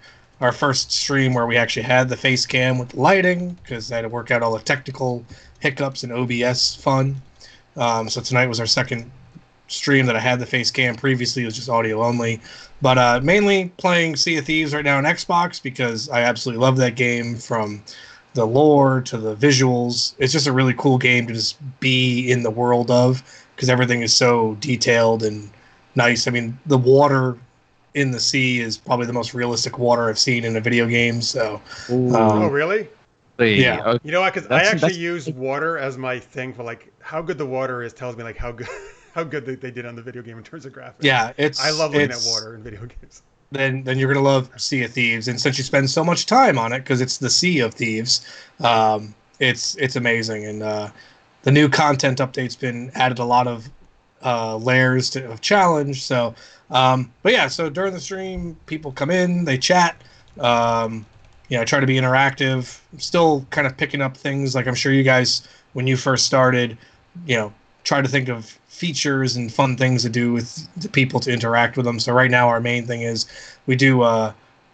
first stream where we actually had the face cam with lighting, because I had to work out all the technical hiccups and OBS fun. So tonight was our second stream that I had the face cam. Previously it was just audio only, but mainly playing Sea of Thieves right now on Xbox, because I absolutely love that game, from the lore to the visuals. It's just a really cool game to just be in the world of, because everything is so detailed and nice. I mean, the water in the sea is probably the most realistic water I've seen in a video game. So, oh, really? Yeah. You know what? Because I actually use water as my thing for how good the water is. Tells me how good they did on the video game in terms of graphics. Yeah, I love looking at water in video games. Then you're gonna love Sea of Thieves, and since you spend so much time on it, because it's the Sea of Thieves, it's amazing. And the new content update's been added a lot of layers of challenge. So, but yeah, so during the stream, people come in, they chat. I try to be interactive. I'm still kind of picking up things, like I'm sure you guys, when you first started, try to think of features and fun things to do with the people to interact with them. So right now our main thing is we do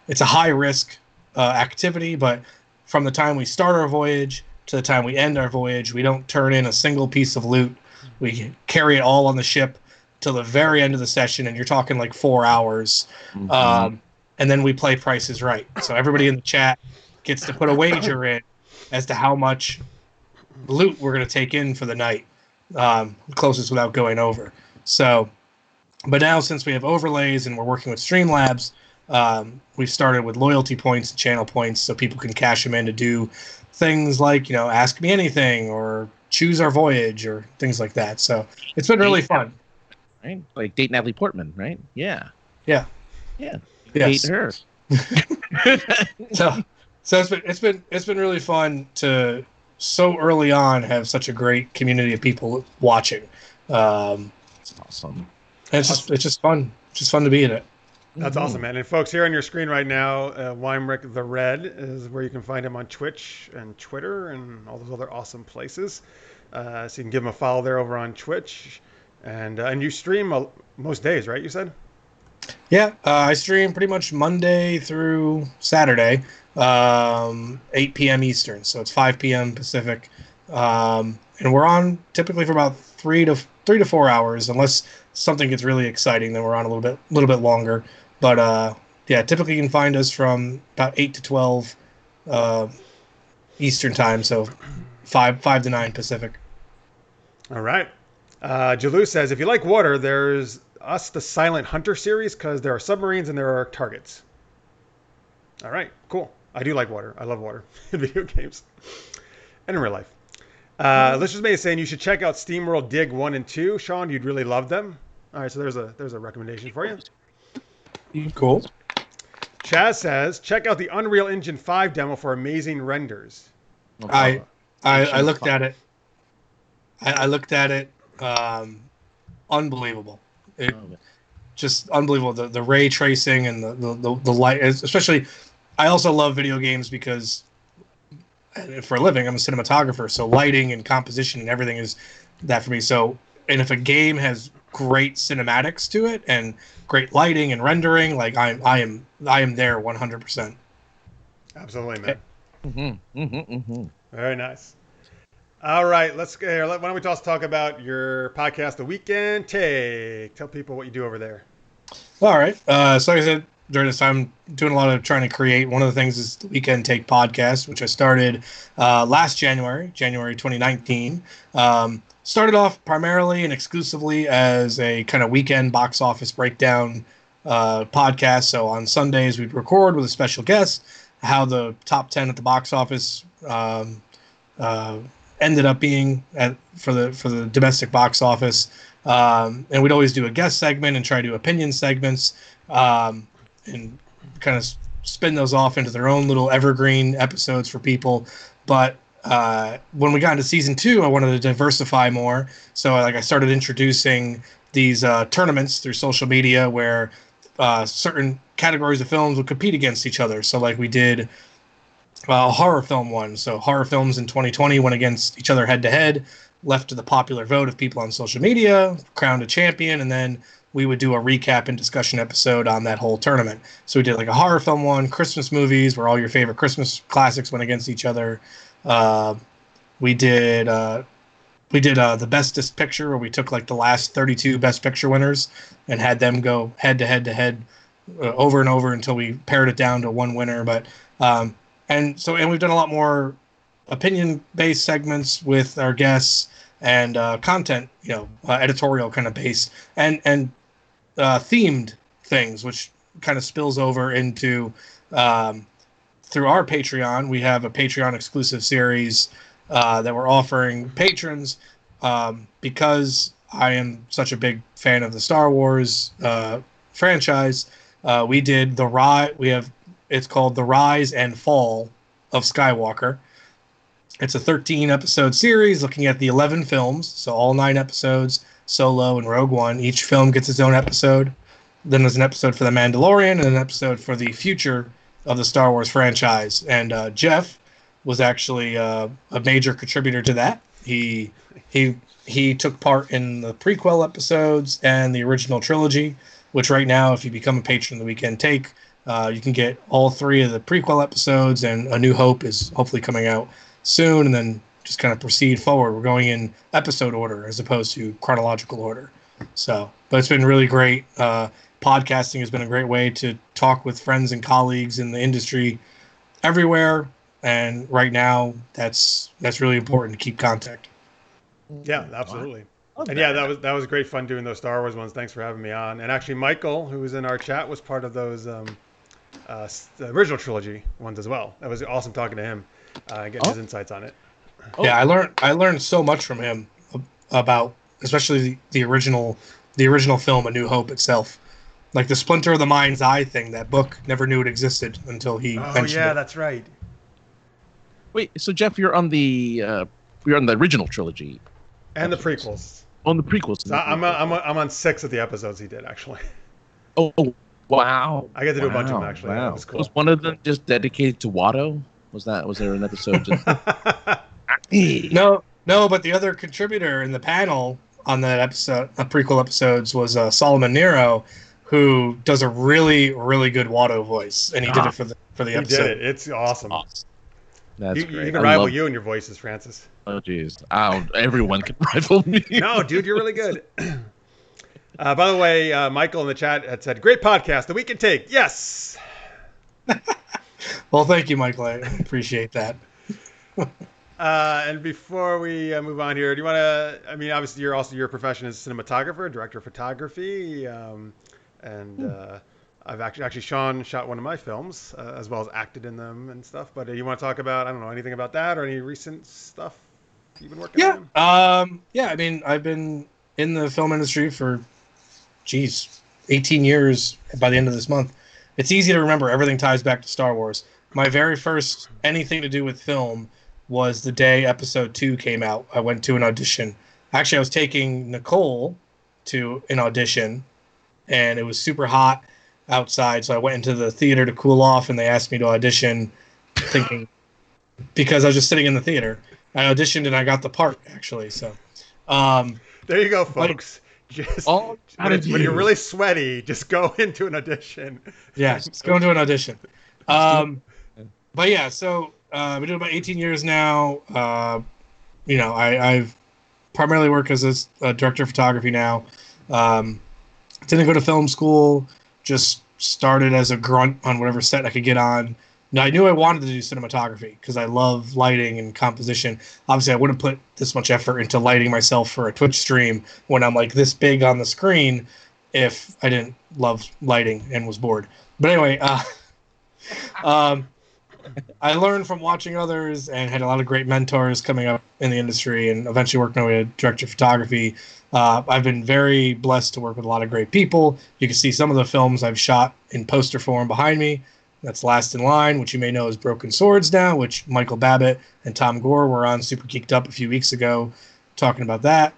it's a high risk activity, but from the time we start our voyage to the time we end our voyage, we don't turn in a single piece of loot. We carry it all on the ship till the very end of the session, and you're talking 4 hours. And then we play Price is Right. So everybody in the chat gets to put a wager in as to how much loot we're going to take in for the night. Closest without going over. So, but now since we have overlays and we're working with Streamlabs, we've started with loyalty points and channel points, so people can cash them in to do things like, ask me anything or choose our voyage or things like that. So it's been really fun. Right? Like date Natalie Portman, right? Yeah. Yeah. Yeah. Yes. Date her. So it's been really fun to so early on have such a great community of people watching. It's awesome. And it's just fun. It's just fun to be in it. That's awesome, man. And folks, here on your screen right now, Weimrick the Red is where you can find him on Twitch and Twitter and all those other awesome places. So you can give him a follow there over on Twitch. And you stream most days, right? You said? Yeah, I stream pretty much Monday through Saturday, 8 p.m. Eastern, so it's 5 p.m. Pacific, and we're on typically for about 3 to 4 hours, unless something gets really exciting. Then we're on a little bit longer. But yeah, typically you can find us from about 8 to 12 Eastern time, so 5 to 9 Pacific. All right. Jalou says, if you like water, there's Us the Silent Hunter series, because there are submarines and there are targets. All right, cool. I do like water. I love water in video games and in real life. Listeners May is saying you should check out SteamWorld Dig 1 and 2. Sean, you'd really love them. All right, so there's a recommendation for you. Cool. Chaz says, check out the Unreal Engine 5 demo for amazing renders. I looked at it. I looked at it. Unbelievable. Just unbelievable. The ray tracing and the light, especially. I also love video games because for a living, I'm a cinematographer. So lighting and composition and everything is that for me. So, and if a game has great cinematics to it and great lighting and rendering, like I am there 100%. Absolutely, man. Mm-hmm. Very nice. All right, let's. Why don't we talk about your podcast, The Weekend Take? Tell people what you do over there. All right. So like I said, during this time, doing a lot of trying to create. One of the things is the Weekend Take podcast, which I started last January 2019. Started off primarily and exclusively as a kind of weekend box office breakdown podcast. So on Sundays, we'd record with a special guest how the top 10 at the box office ended up being for the domestic box office. And we'd always do a guest segment and try to do opinion segments and kind of spin those off into their own little evergreen episodes for people. But when we got into season 2, I wanted to diversify more. So I started introducing these tournaments through social media where certain categories of films would compete against each other. So like we did a horror film one. So horror films in 2020 went against each other head to head, left to the popular vote of people on social media, crowned a champion, and then we would do a recap and discussion episode on that whole tournament. So we did like a horror film one, Christmas movies, where all your favorite Christmas classics went against each other. We did the bestest picture, where we took like the last 32 best picture winners and had them go head to head over and over until we pared it down to one winner. But and we've done a lot more opinion-based segments with our guests and content, editorial kind of based and themed things, which kind of spills over into through our Patreon. We have a Patreon exclusive series that we're offering patrons because I am such a big fan of the Star Wars franchise. We did it's called The Rise and Fall of Skywalker. It's a 13-episode series looking at the 11 films, so all 9 episodes, Solo and Rogue One. Each film gets its own episode. Then there's an episode for The Mandalorian and an episode for the future of the Star Wars franchise. And Jeff was actually a major contributor to that. He took part in the prequel episodes and the original trilogy, which right now, if you become a patron of the Weekend Take, you can get all 3 of the prequel episodes, and A New Hope is hopefully coming out soon, and then just kind of proceed forward. We're going in episode order as opposed to chronological order. So, but it's been really great. Podcasting has been a great way to talk with friends and colleagues in the industry everywhere. And right now, that's really important to keep contact. Yeah, absolutely. And yeah, that was great fun doing those Star Wars ones. Thanks for having me on. And actually, Michael, who was in our chat, was part of those the original trilogy ones as well. That was awesome talking to him, getting his insights on it. Yeah, I learned so much from him about, especially the original film, A New Hope itself. Like the Splinter of the Mind's Eye thing, that book, never knew it existed until he mentioned it. Oh yeah, that's right. Wait, so Jeff, you're on the original trilogy and the prequels. On the prequels. So I'm on 6 of the episodes he did actually. Oh wow! I get to do a bunch of them actually. Wow. That was cool. Was one of them just dedicated to Watto? Was there an episode just? No, but the other contributor in the panel on that episode, prequel episodes, was Solomon Nero, who does a really, really good Watto voice, and he did it for the episode. He did it. It's awesome. That's great. You can rival you in your voices, Francis. Oh jeez, everyone can rival me. No, dude, you're really good. By the way, Michael in the chat had said, "Great podcast, The Weekend Take." Yes. Well, thank you, Michael. I appreciate that. And before we move on here, do you want to? I mean, obviously, your profession is cinematographer, director of photography, and I've actually Shawn shot one of my films as well as acted in them and stuff. But you want to talk about anything about that or any recent stuff? you've been working on? Yeah. I mean, I've been in the film industry for, 18 years by the end of this month. It's easy to remember. Everything ties back to Star Wars. My very first anything to do with film was the day Episode 2 came out. I went to an audition. Actually, I was taking Nicole to an audition, and it was super hot outside, so I went into the theater to cool off, and they asked me to audition, thinking because I was just sitting in the theater. I auditioned and I got the part, actually. So, there you go, folks. Just when you're really sweaty, just go into an audition. Yeah, just go into an audition. But yeah, so I've been doing about 18 years now. I've primarily worked as a director of photography now. Didn't go to film school. Just started as a grunt on whatever set I could get on. Now, I knew I wanted to do cinematography because I love lighting and composition. Obviously, I wouldn't put this much effort into lighting myself for a Twitch stream when I'm like this big on the screen if I didn't love lighting and was bored. But anyway, I learned from watching others and had a lot of great mentors coming up in the industry and eventually worked my way to director of photography. I've been very blessed to work with a lot of great people. You can see some of the films I've shot in poster form behind me. That's Last in Line, which you may know as Broken Swords now, which Michael Babbitt and Tom Gore were on Super Geeked Up a few weeks ago talking about that.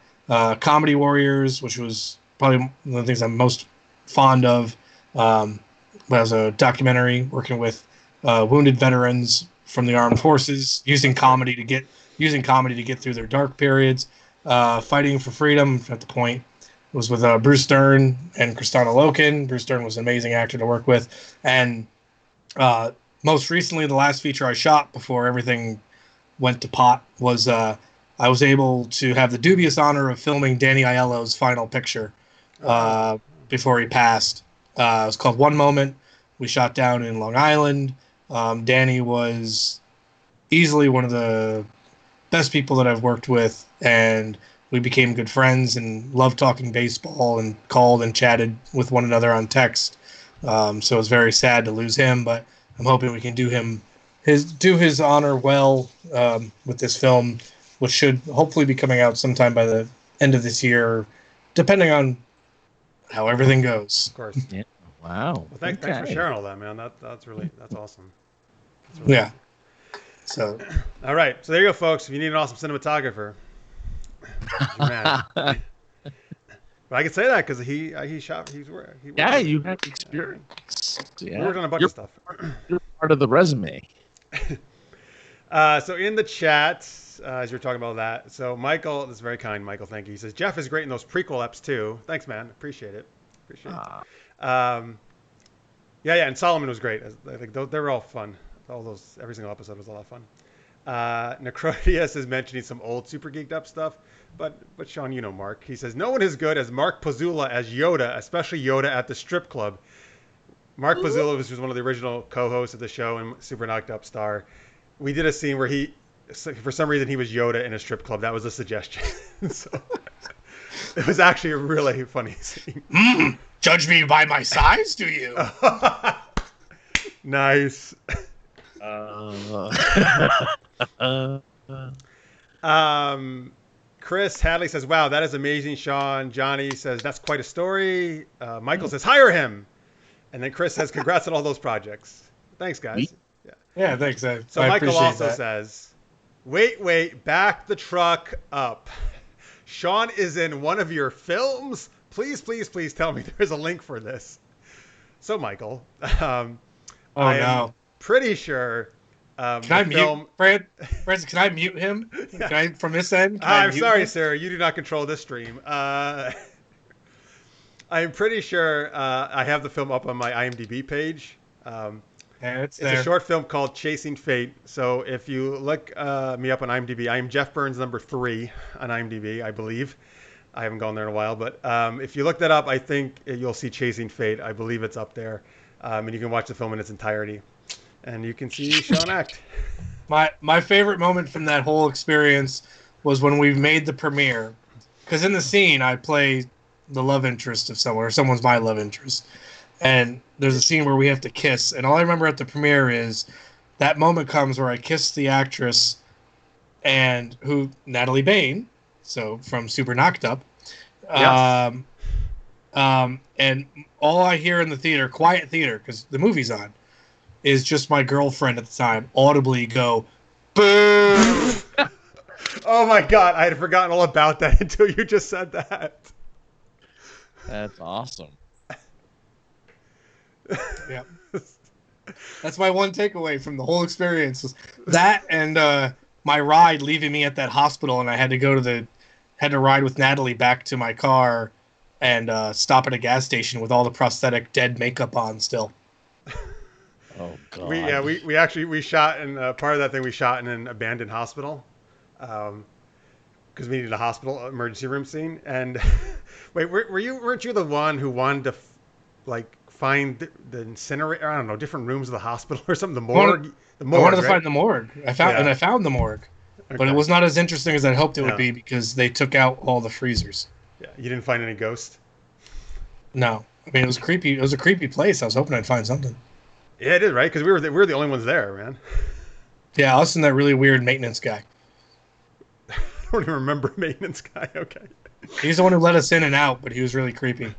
Comedy Warriors, which was probably one of the things I'm most fond of. Was a documentary working with wounded veterans from the armed forces, using comedy to get through their dark periods. Fighting for Freedom, at the point, was with Bruce Dern and Kristanna Loken. Bruce Dern was an amazing actor to work with. And most recently, the last feature I shot before everything went to pot was I was able to have the dubious honor of filming Danny Aiello's final picture before he passed. It was called One Moment. We shot down in Long Island. Danny was easily one of the best people that I've worked with, and we became good friends and loved talking baseball and called and chatted with one another on text. So it was very sad to lose him, but I'm hoping we can do his honor well with this film, which should hopefully be coming out sometime by the end of this year, depending on how everything goes. Of course. Yeah. Wow. Well, thanks for sharing all that, man. That's awesome. That's really Yeah. So. All right. So there you go, folks. If you need an awesome cinematographer, you're mad. But I can say that because he shot. Yeah, you have experience. Yeah. We worked on a bunch of stuff. You're part of the resume. So in the chat, as you're talking about that, so Michael, this is very kind, Michael. Thank you. He says Jeff is great in those prequel eps too. Thanks, man. Appreciate it. Yeah, and Solomon was great. I think they were all fun. Every single episode was a lot of fun. Necrotius is mentioning some old Super Geeked Up stuff, but Shawn, you know Mark. He says no one is good as Mark Pazula as Yoda, especially Yoda at the strip club. Mark Pazula was one of the original co-hosts of the show and Super Knocked Up star. We did a scene where for some reason he was Yoda in a strip club. That was a suggestion. So it was actually a really funny scene. Judge me by my size, do you? Nice. Chris Hadley says, wow, that is amazing, Shawn. Johnny says, that's quite a story. Michael says, hire him. And then Chris says, congrats on all those projects. Thanks, guys. Yeah, thanks. So Michael also says, wait, back the truck up. Shawn is in one of your films? Please tell me there's a link for this. So, Michael, I am pretty sure can I mute Francis, can I mute him? Can I, from this end? I'm sorry, sir. You do not control this stream. I'm pretty sure I have the film up on my IMDb page. It's a short film called Chasing Fate. So if you look me up on IMDb, I am Jeff Burns number 3 on IMDb, I believe. I haven't gone there in a while, but if you look that up, I think you'll see Chasing Fate. I believe it's up there, and you can watch the film in its entirety, and you can see Shawn act. My favorite moment from that whole experience was when we made the premiere, because in the scene I play the love interest of someone, or someone's my love interest, and there's a scene where we have to kiss, and all I remember at the premiere is that moment comes where I kiss the actress, and who Natalie Bain, so from Super Knocked Up. Yes. And all I hear in the theater, quiet theater, because the movie's on, is just my girlfriend at the time audibly go, boo! Oh my God, I had forgotten all about that until you just said that. That's awesome. Yeah. That's my one takeaway from the whole experience. Was that and my ride leaving me at that hospital, and I had to ride with Natalie back to my car and stop at a gas station with all the prosthetic dead makeup on still. Oh God. We actually shot in part of that thing. We shot in an abandoned hospital, because we needed a hospital emergency room scene. And wait, weren't you the one who wanted to find the incinerator? I don't know, different rooms of the hospital or something. The morgue. I wanted to find the morgue. I found the morgue, okay. But it was not as interesting as I hoped it would be because they took out all the freezers. Yeah, you didn't find any ghosts. No, I mean it was creepy. It was a creepy place. I was hoping I'd find something. Yeah, it is, right? Because we were the only ones there, man. Yeah, us and that really weird maintenance guy. I don't even remember maintenance guy. Okay. He's the one who let us in and out, but he was really creepy.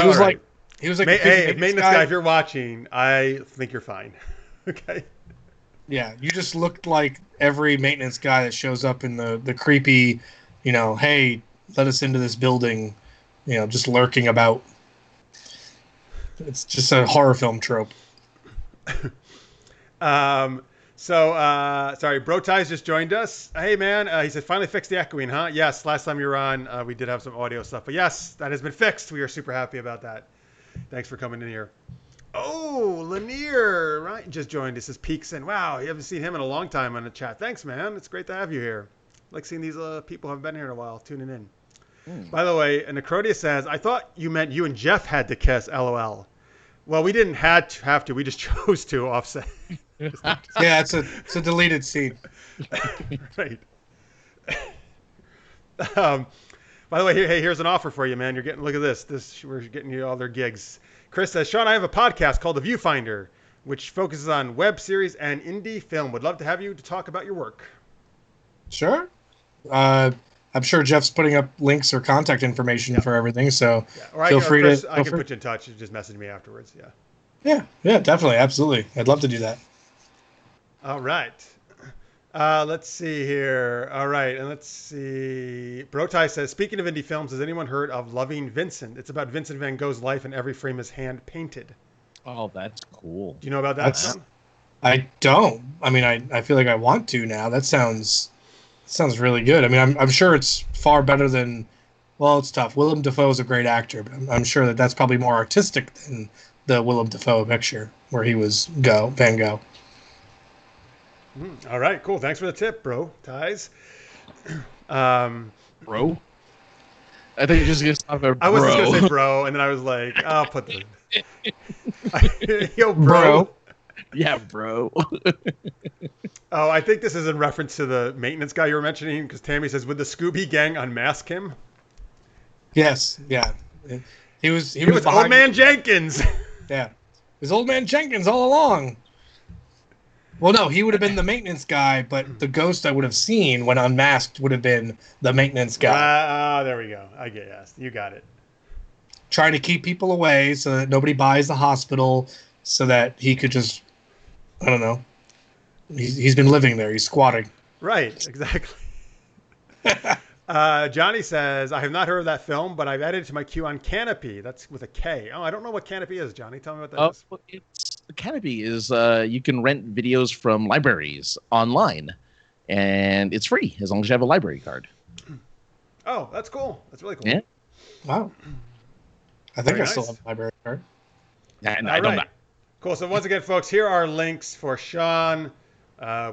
He was like hey, maintenance guy, if you're watching, I think you're fine. Okay. Yeah, you just looked like every maintenance guy that shows up in the creepy, hey, let us into this building, just lurking about. It's just a horror film trope. Sorry, Bro Ties just joined us. Hey, man, he said, finally fixed the echoing, huh? Yes, last time you were on, we did have some audio stuff. But yes, that has been fixed. We are super happy about that. Thanks for coming in here. Oh, Lanier, right, just joined us. This is Peekson. Wow, you haven't seen him in a long time on the chat. Thanks, man. It's great to have you here. I like seeing these people who haven't been here in a while tuning in. By the way, Necrodia says, I thought you meant you and Jeff had to kiss, LOL. Well, we didn't have to. We just chose to, Offset. Yeah, it's a deleted scene. Right. By the way, here's an offer for you, man. Look at this. We're getting you all their gigs. Chris says, Shawn, I have a podcast called The Viewfinder, which focuses on web series and indie film. Would love to have you to talk about your work. Sure. I'm sure Jeff's putting up links or contact information for everything, so feel free to... I can put you in touch. You just message me afterwards, Yeah, definitely, absolutely. I'd love to do that. All right. Let's see here. All right, and let's see. Brotai says, speaking of indie films, has anyone heard of Loving Vincent? It's about Vincent van Gogh's life, and every frame is hand-painted. Oh, that's cool. Do you know about that? I don't. I mean, I feel like I want to now. That sounds really good. I mean, I'm sure it's far better than... Well, it's tough. Willem Dafoe is a great actor, but I'm sure that's probably more artistic than the Willem Dafoe picture where he was Van Gogh. All right, cool. Thanks for the tip, bro. Ties. Bro? I think you're just going to stop at bro. I was just going to say bro, and then I was like, I'll put the... Yo, bro. Yeah, bro. Oh, I think this is in reference to the maintenance guy you were mentioning, because Tammy says, would the Scooby Gang unmask him? Yes, yeah. He was Old Man Jenkins. Yeah. It was Old Man Jenkins all along. Well, no, he would have been the maintenance guy, but the ghost I would have seen when unmasked would have been the maintenance guy. There we go. I get yes. You got it. Trying to keep people away so that nobody buys the hospital, so that he could just, I don't know. He's been living there. He's squatting. Right, exactly. Johnny says, I have not heard of that film, but I've added it to my queue on Canopy. That's with a K. Oh, I don't know what Canopy is, Johnny. Tell me what that is. Canopy is you can rent videos from libraries online, and it's free as long as you have a library card. Oh, that's cool. That's really cool. Yeah. Wow. I think I still have a library card. I don't know. Cool. So once again, folks, here are links for Shawn,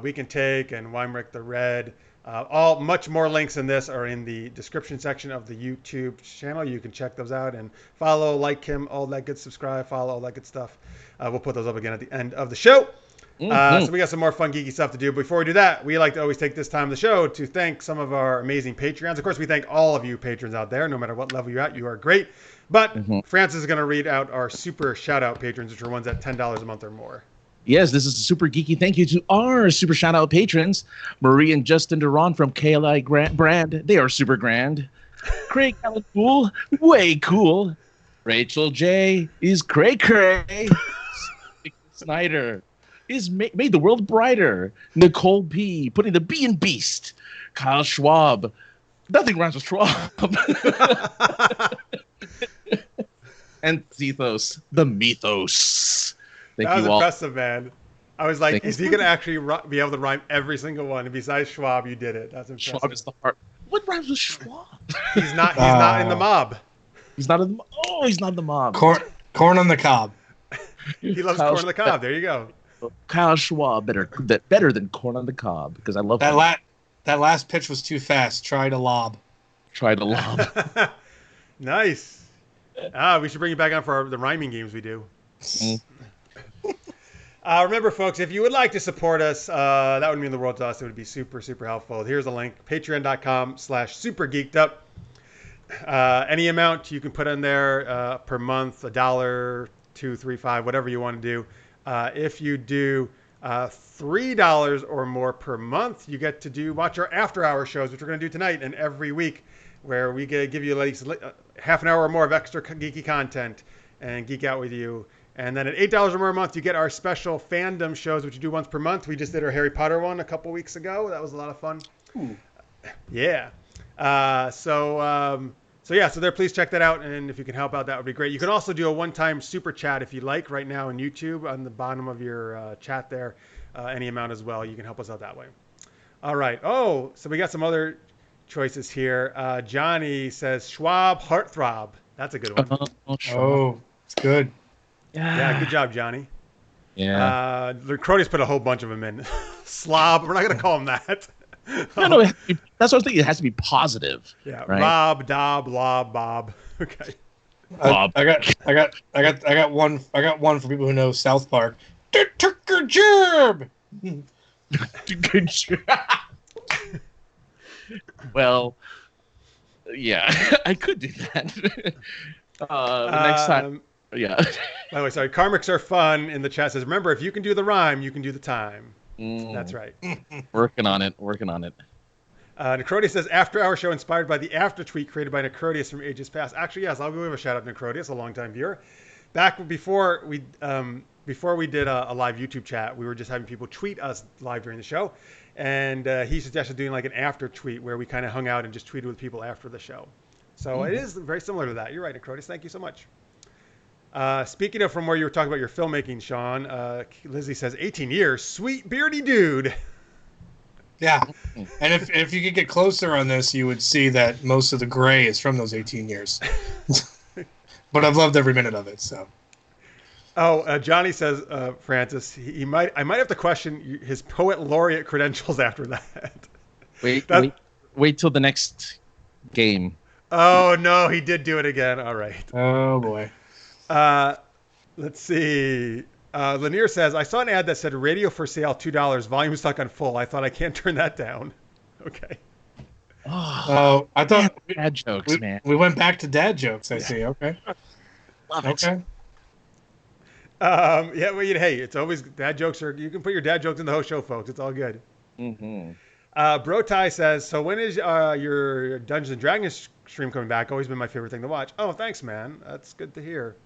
We Can Take, and Weimerick the Red. Much more links in this are in the description section of the YouTube channel. You can check those out and follow, like him, all that good, subscribe, follow, all that good stuff. We'll put those up again at the end of the show. So we got some more fun, geeky stuff to do. Before we do that, we like to always take this time of the show to thank some of our amazing Patreons. Of course, we thank all of you patrons out there, no matter what level you're at. You are great. But Francis is going to read out our super shout-out patrons, which are ones at $10 a month or more. Yes, this is super geeky. Thank you to our super shout out patrons, Marie and Justin Duran from KLI Brand. They are super grand. Craig Allen Cool, way cool. Rachel J is cray cray. Snyder is made the world brighter. Nicole P putting the B in beast. Kyle Schwab. Nothing rhymes with Schwab. And Zethos, the mythos. That was impressive, man. I was like, is he going to actually be able to rhyme every single one? And besides Schwab, you did it. That's impressive. Schwab is the heart. What rhymes with Schwab? He's not in the mob. He's not in the he's not in the mob. Corn on the cob. He loves corn on the cob. There you go. Kyle Schwab better than corn on the cob because I love that. That last pitch was too fast. Try to lob. Nice. We should bring you back on for the rhyming games we do. Remember, folks, if you would like to support us, that would mean the world to us. It would be super, super helpful. Here's a link, patreon.com/supergeekedup. Any amount you can put in there per month, $1, $2, $3, $5, whatever you want to do. If you do $3 or more per month, you get to watch our after-hour shows, which we're going to do tonight and every week, where we give you at least half an hour or more of extra geeky content and geek out with you. And then at $8 or more a month, you get our special fandom shows, which we do once per month. We just did our Harry Potter one a couple weeks ago. That was a lot of fun. Ooh. Yeah. So there, please check that out. And if you can help out, that would be great. You can also do a one-time super chat if you like right now on YouTube on the bottom of your chat there. Any amount as well. You can help us out that way. All right. Oh, so we got some other choices here. Johnny says Schwab Heartthrob. That's a good one. Oh, it's good. Yeah, good job, Johnny. Yeah. Cronius put a whole bunch of them in. Slob. We're not going to call him that. No, that's what I was thinking. It has to be positive. Yeah. Right? Rob, Dob, Lob, Bob. Okay. Bob. I got one for people who know South Park. They took your job. Good job. Well, yeah, I could do that. Next time. Yeah. By the way, sorry. Karmics are fun in the chat says, remember, if you can do the rhyme, you can do the time. That's right. Working on it. Necrodius says, after our show inspired by the after tweet created by Necrodius from ages past. Actually, yes, I'll give a shout out to Necrodius, a longtime viewer. Back before we did a live YouTube chat, we were just having people tweet us live during the show. And he suggested doing like an after tweet where we kind of hung out and just tweeted with people after the show. So it is very similar to that. You're right, Necrodius. Thank you so much. Speaking of from where you were talking about your filmmaking, Shawn, Lizzie says 18 years, sweet beardy dude. Yeah, and if you could get closer on this, you would see that most of the gray is from those 18 years. But I've loved every minute of it. So. Oh, Johnny says, Francis, I might have to question his poet laureate credentials after that. Wait till the next game. Oh no, he did do it again. All right. Oh boy. Let's see. Lanier says, I saw an ad that said radio for sale, $2, volume stuck on full. I thought I can't turn that down. Okay. Oh, I thought dad jokes, man. We went back to dad jokes. I see. Okay. Love it. Okay. Yeah. Well, hey, it's always dad jokes. You can put your dad jokes in the whole show, folks. It's all good. Mm-hmm. Brotai says, so when is your Dungeons and Dragons stream coming back? Always been my favorite thing to watch. Oh, thanks, man. That's good to hear.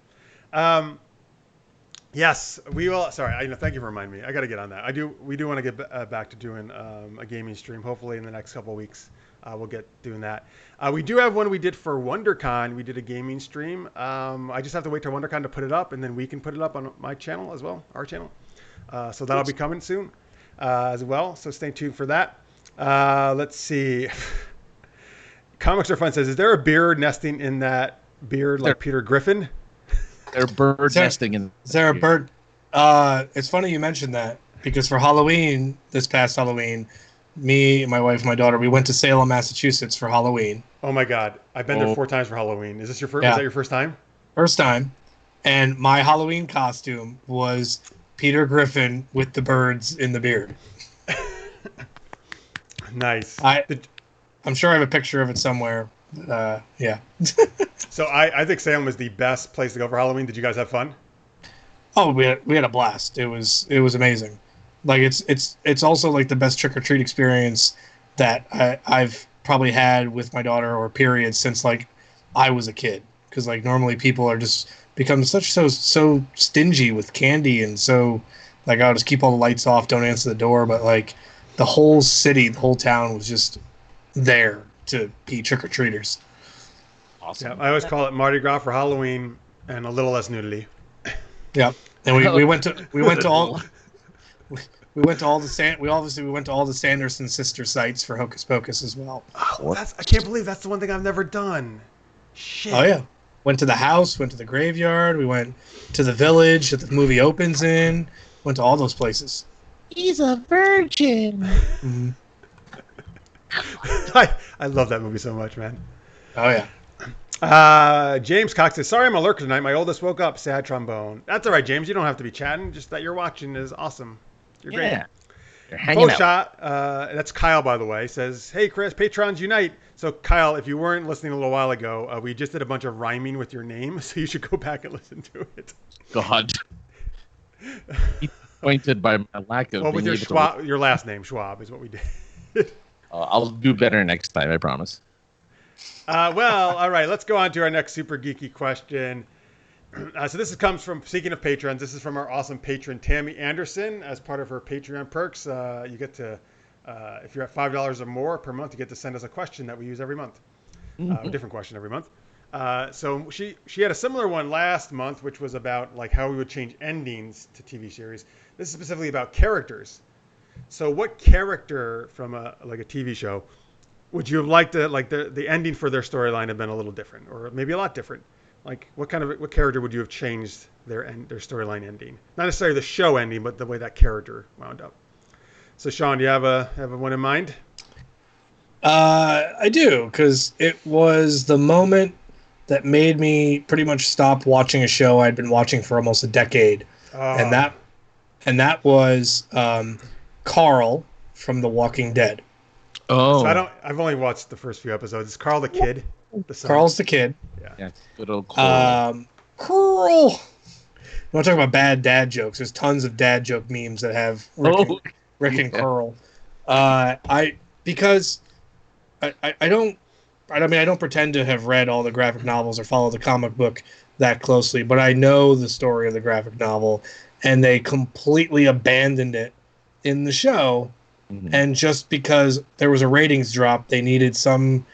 Yes, we will. Sorry, thank you for reminding me. I got to get on that. We do want to get back to doing a gaming stream. Hopefully, in the next couple of weeks, we'll get doing that. We do have one we did for WonderCon. We did a gaming stream. I just have to wait till WonderCon to put it up, and then we can put it up on my channel as well, our channel. So that'll be coming soon as well. So stay tuned for that. Let's see. Comics Are Fun says, is there a beard nesting in that beard like Peter Griffin? They're bird nesting in. Is there a bird? It's funny you mentioned that because for Halloween, this past Halloween, me, my wife, and my daughter, we went to Salem, Massachusetts for Halloween. Oh my God, I've been there 4 times for Halloween. Is this your first? Yeah. Is that your first time? First time, and my Halloween costume was Peter Griffin with the birds in the beard. Nice. I'm sure I have a picture of it somewhere. Yeah. So I think Salem was the best place to go for Halloween. Did you guys have fun? Oh, we had a blast. It was amazing. Like it's also like the best trick or treat experience that I've probably had with my daughter or period since like I was a kid. Because like normally people are just become so stingy with candy and so like I'll just keep all the lights off, don't answer the door. But like the whole city, the whole town was just there to be trick or treaters. Awesome. Yeah, I always call it Mardi Gras for Halloween and a little less nudity. Yeah, and we went to all the Sanderson sister sites for Hocus Pocus as well. Oh, I can't believe that's the one thing I've never done. Shit. Oh yeah, went to the house, went to the graveyard, we went to the village that the movie opens in, went to all those places. He's a virgin. Mm-hmm. I love that movie so much, man. Oh yeah. James Cox says, sorry I'm a lurker tonight. My oldest woke up, sad trombone. That's all right, James. You don't have to be chatting. Just that you're watching is awesome. You're great. Yeah. You're hanging out. Shot, that's Kyle, by the way, says, hey, Chris, Patrons Unite. So, Kyle, if you weren't listening a little while ago, we just did a bunch of rhyming with your name, so you should go back and listen to it. God. He pointed by my lack of with your last name, Schwab, is what we did. I'll do better next time, I promise. Well, all right, let's go on to our next super geeky question. So this comes from, speaking of patrons, this is from our awesome patron, Tammy Anderson. As part of her Patreon perks, you get to, if you're at $5 or more per month, you get to send us a question that we use every month. A different question every month. So she had a similar one last month, which was about like how we would change endings to TV series. This is specifically about characters. So what character from a TV show would you have liked to, like the ending for their storyline have been a little different, or maybe a lot different? Like what character would you have changed their storyline ending? Not necessarily the show ending, but the way that character wound up. So Shawn, do you have a one in mind? I do, because it was the moment that made me pretty much stop watching a show I'd been watching for almost a decade, and that was Carl from The Walking Dead. Oh, so I've only watched the first few episodes. Is Carl the kid? Carl's the kid. yeah, good old Carl. Carl. You want to talk about bad dad jokes? There's tons of dad joke memes that have Rick and Carl. Because I don't pretend to have read all the graphic novels or follow the comic book that closely, but I know the story of the graphic novel, and they completely abandoned it in the show. And just because there was a ratings drop, they needed some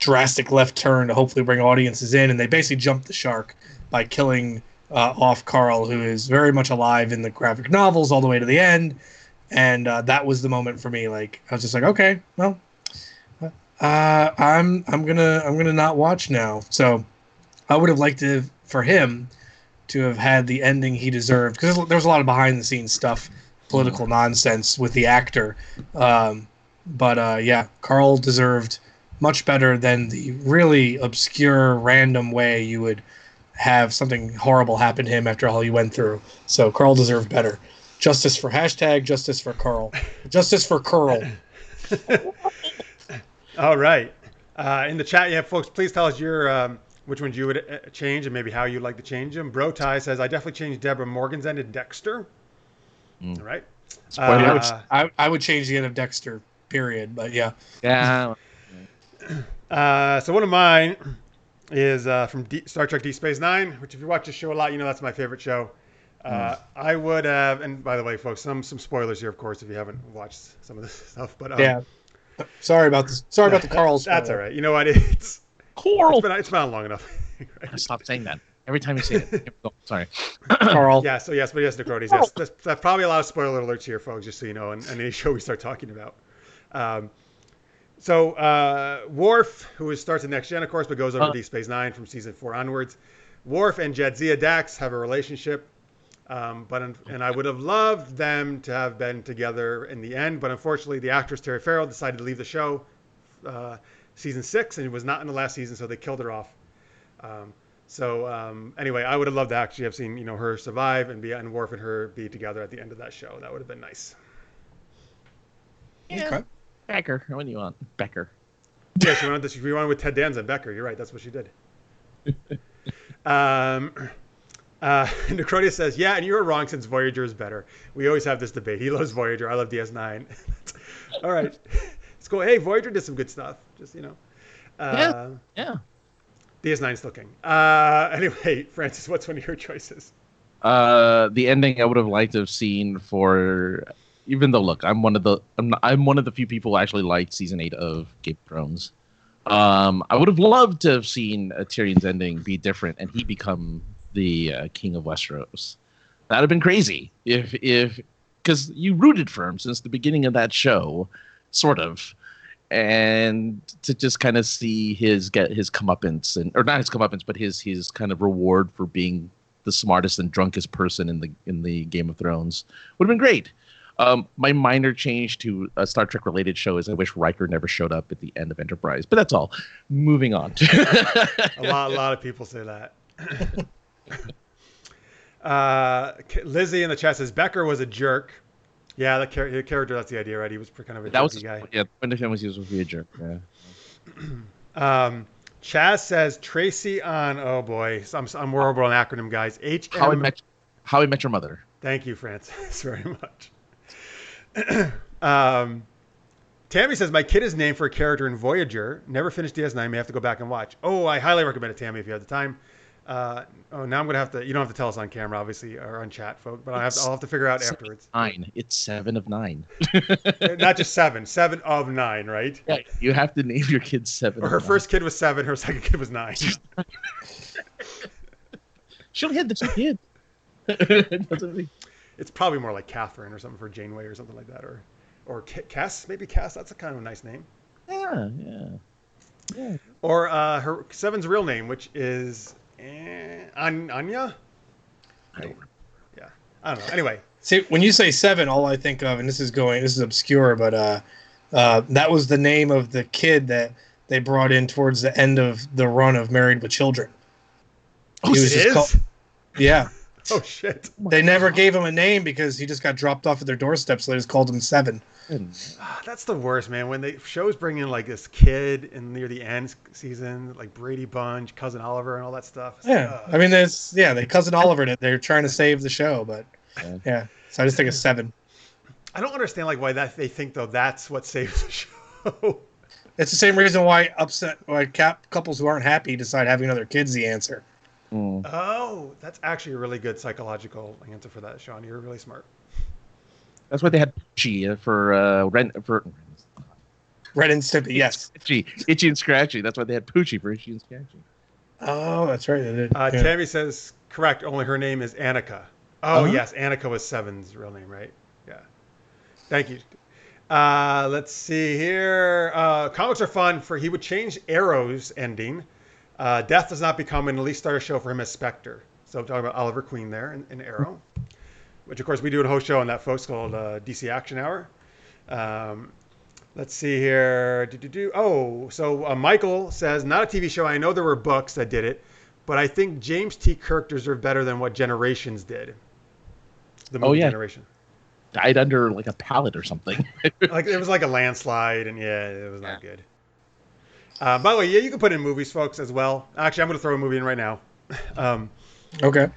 drastic left turn to hopefully bring audiences in, and they basically jumped the shark by killing off Carl, who is very much alive in the graphic novels all the way to the end. And that was the moment for me. Like I was just like, okay, well, I'm gonna not watch now. So I would have liked for him to have had the ending he deserved, because there was a lot of behind the scenes stuff, political nonsense with the actor. But Carl deserved much better than the really obscure, random way you would have something horrible happen to him after all he went through. So Carl deserved better. Justice for Carl. Justice for Carl. All right. In the chat, yeah, folks, please tell us your which ones you would change and maybe how you'd like to change them. Bro Ty says, I definitely changed Deborah Morgan's end to Dexter. All right. I would change the end of Dexter, period. But yeah. Yeah. So one of mine is from Star Trek Deep Space Nine, which if you watch the show a lot, you know that's my favorite show. I would have, and by the way, folks, some spoilers here, of course, if you haven't watched some of this stuff. But yeah. Sorry about this. Sorry about the Carl spoiler. That's all right. You know what? It's Carl. It's been on long enough. Right? Stop saying that. Every time you say it. Oh, sorry. Carl. Yeah, so yes, but yes, Necrotes. Yes, that's probably a lot of spoiler alerts here, folks, just so you know, and any show we start talking about. So Worf, who starts in Next Gen, of course, but goes over to Deep Space Nine from season 4 onwards. Worf and Jadzia Dax have a relationship, and I would have loved them to have been together in the end, but unfortunately, the actress Terry Farrell decided to leave the show season 6, and it was not in the last season, so they killed her off. Anyway, I would have loved to actually have seen her survive and Worf and her be together at the end of that show. That would have been nice. Yeah. Okay. Becker. What do you want? Becker. Yeah, she wanted with Ted Danza and Becker. You're right. That's what she did. Necrodia says, yeah, and you were wrong since Voyager is better. We always have this debate. He loves Voyager. I love DS9. All right. It's cool. Hey, Voyager did some good stuff. Just, Yeah. DS9 is still king. Anyway, Francis, what's one of your choices? The ending I would have liked to have seen for, even though look, I'm one of the few people who actually liked season 8 of Game of Thrones. I would have loved to have seen Tyrion's ending be different and he become the king of Westeros. That'd have been crazy if because you rooted for him since the beginning of that show, sort of, and to just kind of see his comeuppance or not his comeuppance, but his kind of reward for being the smartest and drunkest person in the Game of Thrones would have been great. My minor change to a Star Trek related show is I wish Riker never showed up at the end of Enterprise, but that's all. Moving on. A lot of people say that. Lizzie in the chat says Becker was a jerk. Yeah, the character, that's the idea, right? He was kind of a jerky guy. Yeah, Brendan was supposed to be a jerk. Yeah. Chaz says Tracy on, oh boy, I'm horrible on acronym, guys. How I Met Your Mother. Thank you, Francis, very much. Tammy says my kid is named for a character in Voyager. Never finished DS9. May have to go back and watch. Oh, I highly recommend it, Tammy, if you have the time. Now I'm gonna have to. You don't have to tell us on camera, obviously, or on chat, folks. But I'll have to figure out afterwards. 9. It's 7 of 9. Not just 7. 7 of 9, right? Yeah, you have to name your kid 7. Or her first kid was 7. Her second kid was 9. She only had the 2 kids. It's probably more like Catherine or something for Janeway or something like that, or Cass. Maybe Cass. That's a kind of a nice name. Yeah. Or her 7's real name, which is Anya. Yeah, I don't know. Anyway, see, when you say 7, all I think of, and this is obscure, but that was the name of the kid that they brought in towards the end of the run of Married with Children. Oh, it is? Yeah. Oh shit! They never gave him a name because he just got dropped off at their doorstep, so they just called him 7. That's the worst, man. When shows bring in like this kid in near the end season, like Brady Bunch, Cousin Oliver, and all that stuff. Yeah, I mean, they Cousin Oliver it. They're trying to save the show, but yeah. So I just think it's 7. I don't understand why they think though that's what saves the show. It's the same reason why couples who aren't happy decide having another kid's the answer. Mm. Oh, that's actually a really good psychological answer for that, Shawn. You're really smart. That's why they had Poochie for Ren and Stimpy, yes. Itchy and Scratchy. That's why they had Poochie for Itchy and Scratchy. Oh, that's right. They did. Tammy says correct. Only her name is Annika. Oh yes, Annika was 7's real name, right? Yeah. Thank you. Let's see here. Comics are fun. He would change Arrow's ending. Death does not become an Elite Star show for him as Spectre. So I'm talking about Oliver Queen there in Arrow, which of course we do a whole show on that, folks, called DC Action Hour. Let's see here. Oh, so Michael says, not a TV show. I know there were books that did it, but I think James T. Kirk deserved better than what Generations did. The movie Generation. Died under like a pallet or something. Like it was like a landslide, and it was not good. By the way, you can put in movies, folks, as well. Actually, I'm going to throw a movie in right now. Okay.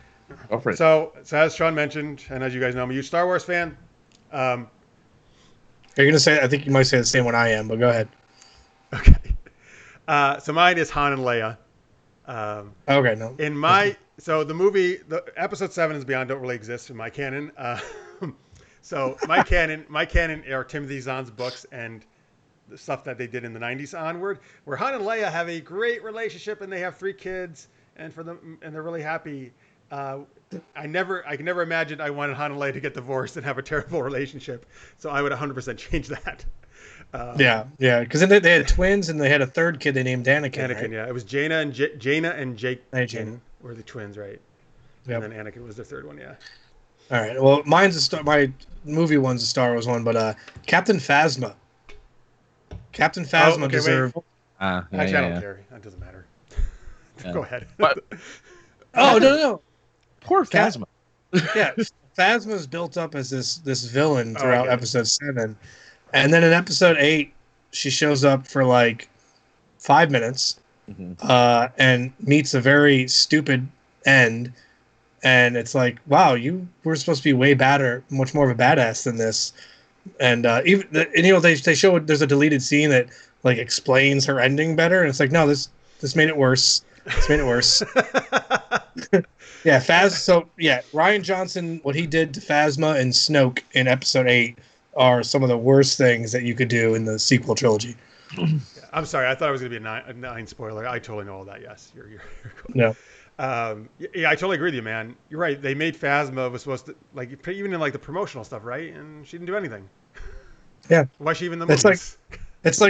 Go for it. So as Shawn mentioned, and as you guys know, I'm a huge Star Wars fan. You're going to say, I think you might say the same one I am, but go ahead. Okay. So mine is Han and Leia. Okay, no. So the movie, the episode 7 and Beyond don't really exist in my canon. So my canon are Timothy Zahn's books and the stuff that they did in the 90s onward, where Han and Leia have a great relationship and they have 3 kids and they're really happy. I can never imagine I wanted Han and Leia to get divorced and have a terrible relationship. So I would 100% change that. Yeah, because then they had twins and they had a third kid they named Anakin. Anakin, right? yeah, it was Jaina and Jake. Jaina were the twins, right? Yep. And then Anakin was the third one, yeah. All right. Well, my movie one's a Star Wars one, but Captain Phasma. Captain Phasma deserved. Actually, I don't care. That doesn't matter. Go ahead. Oh no! Poor Phasma. Yeah, Phasma's built up as this villain throughout episode 7, and then in episode 8, she shows up for like 5 minutes, and meets a very stupid end, and it's like, wow, you were supposed to be way badder, much more of a badass than this. And they show there's a deleted scene that like explains her ending better, and it's like, no, this made it worse. This made it worse. Yeah, Rian Johnson, what he did to Phasma and Snoke in Episode 8 are some of the worst things that you could do in the sequel trilogy. I'm sorry, I thought it was going to be a 9 spoiler. I totally know all that. Yes, you're cool. No. Yeah, I totally agree with you, man. You're right. They made Phasma was supposed to like even in like the promotional stuff, right? And she didn't do anything. Yeah. Why is she even in the movies? It's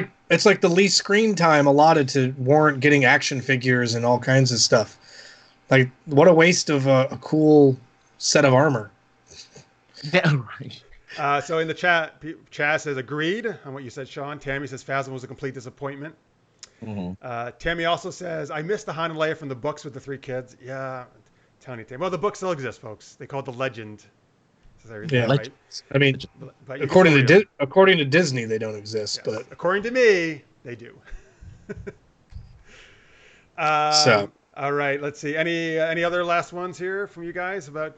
like the least screen time allotted to warrant getting action figures and all kinds of stuff. Like, what a waste of a cool set of armor. Yeah, right. So in the chat, Chaz says agreed on what you said, Shawn. Tammy says Phasma was a complete disappointment. Mm-hmm. Tammy also says, I missed the Han and Leia from the books with the 3 kids. Yeah, Tammy. Well, the book still exists, folks. They call it The Legend. Yeah, right? I mean, but according to Disney, they don't exist. Yes. But according to me, they do. All right, let's see. Any other last ones here from you guys about?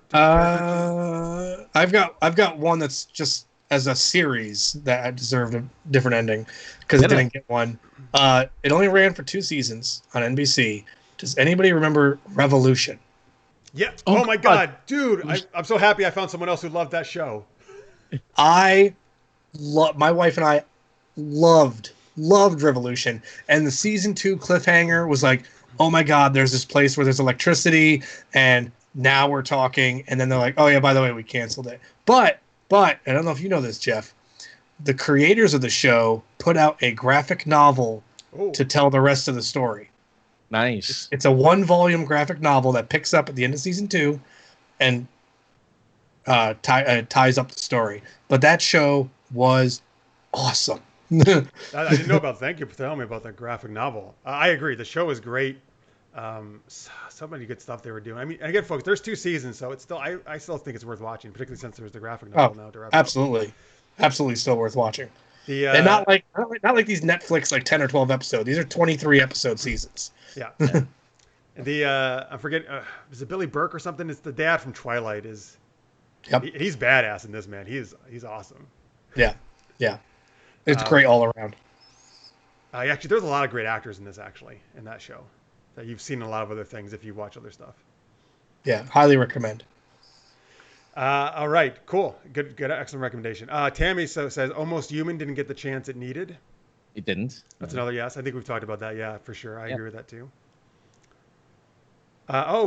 I've got one that's just as a series that deserved a different ending because it didn't get one. It only ran for 2 seasons on NBC. Does anybody remember Revolution? Yeah. Oh my God, dude! I'm so happy I found someone else who loved that show. My wife and I loved Revolution, and the season 2 cliffhanger was like, oh my God, there's this place where there's electricity, and now we're talking. And then they're like, oh yeah, by the way, we canceled it. But I don't know if you know this, Jeff. The creators of the show put out a graphic novel to tell the rest of the story. Nice. It's a 1-volume graphic novel that picks up at the end of season 2 and ties up the story. But that show was awesome. I didn't know about. Thank you for telling me about that graphic novel. I agree. The show is great. So many good stuff they were doing. I mean, again, folks, there's 2 seasons, so it's still. I still think it's worth watching, particularly since there's the graphic novel now to wrap absolutely, up. Absolutely, still worth watching. And not like these Netflix like 10 or 12 episodes. These are 23 episode seasons. Yeah. I forget. Is it Billy Burke or something? It's the dad from Twilight. He's badass in this, man. He's awesome. Yeah. It's great all around. Actually, there's a lot of great actors in that show that you've seen in a lot of other things if you watch other stuff. Yeah, highly recommend. All right, cool. Good, excellent recommendation. Tammy says Almost Human didn't get the chance it needed. It didn't. That's another yes. I think we've talked about that. Yeah, for sure. I agree with that too.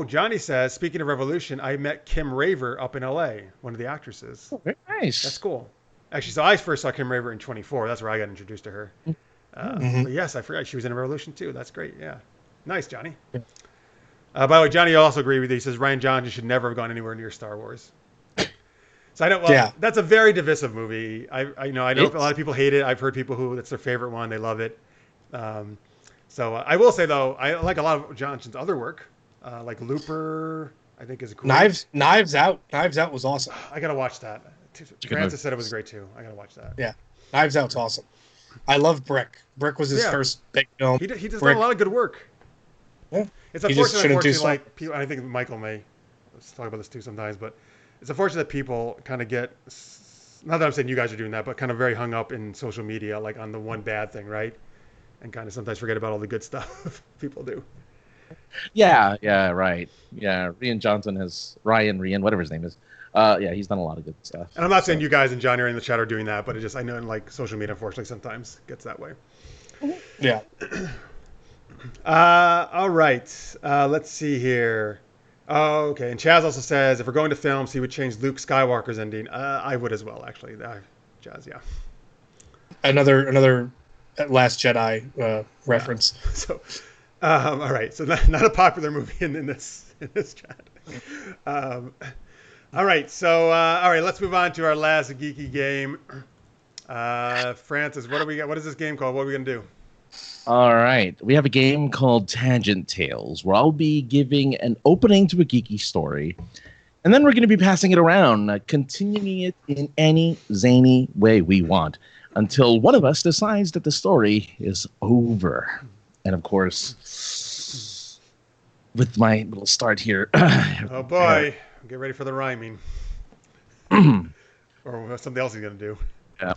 Johnny says, speaking of Revolution, I met Kim Raver up in LA, one of the actresses. Oh, very nice. That's cool. Actually, so I first saw Kim Raver in 24. That's where I got introduced to her. But yes, I forgot she was in Revolution too. That's great. Yeah. Nice, Johnny. Yeah. By the way, Johnny also agreed with you. He says Rian Johnson should never have gone anywhere near Star Wars. So I know. Well, that's a very divisive movie. I know a lot of people hate it. I've heard people who that's their favorite one. They love it. So I will say though, I like a lot of Johnson's other work, like Looper. I think is great. Knives Out. Knives Out was awesome. I gotta watch that. Francis said it was great too. I gotta watch that. Yeah, Knives Out's awesome. I love Brick. Brick was his first big film. He does a lot of good work. Yeah. It's unfortunately, like people, I think Michael may talk about this too sometimes, but it's unfortunate that people kind of get, not that I'm saying you guys are doing that, but kind of very hung up in social media, like on the one bad thing, right? And kind of sometimes forget about all the good stuff people do. Yeah, right. Yeah, Ryan, whatever his name is. He's done a lot of good stuff. And I'm not saying you guys and Johnny are in the chat are doing that, but it just, I know in like social media, unfortunately, sometimes gets that way. Yeah. All right. Let's see here. Oh, okay. And Chaz also says if we're going to films, he would change Luke Skywalker's ending. I would as well, actually. Chaz, yeah. Another Last Jedi reference. Yeah. So, all right. So not a popular movie in this chat. All right. So all right. Let's move on to our last geeky game. Francis, what do we got? What is this game called? What are we gonna do? All right. We have a game called Tangent Tales, where I'll be giving an opening to a geeky story, and then we're going to be passing it around, continuing it in any zany way we want, until one of us decides that the story is over. And of course, with my little start here. Oh boy, get ready for the rhyming. Or something else he's gonna do. Yeah.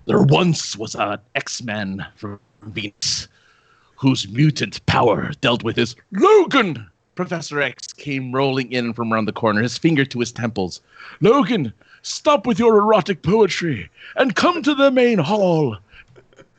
There once was an X-Man from Venus whose mutant power dealt with his Logan. Professor X came rolling in from around the corner, his finger to his temples. Logan, stop with your erotic poetry and come to the main hall.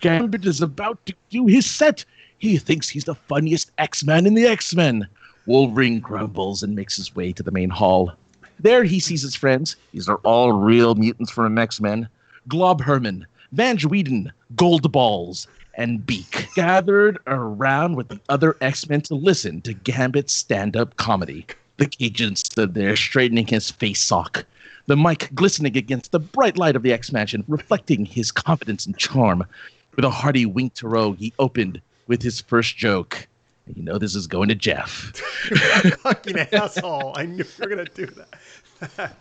Gambit is about to do his set. He thinks he's the funniest X-Man in the X-Men. Wolverine grumbles and makes his way to the main hall. There he sees his friends. These are all real mutants from X-Men. Glob Herman, Van Whedon, Goldballs, and Beak gathered around with the other X-Men to listen to Gambit's stand-up comedy. The Cajun stood there, straightening his face sock, the mic glistening against the bright light of the X-Mansion, reflecting his confidence and charm. With a hearty wink to Rogue, he opened with his first joke. And you know this is going to Jeff. Fucking asshole. I knew you were going to do that.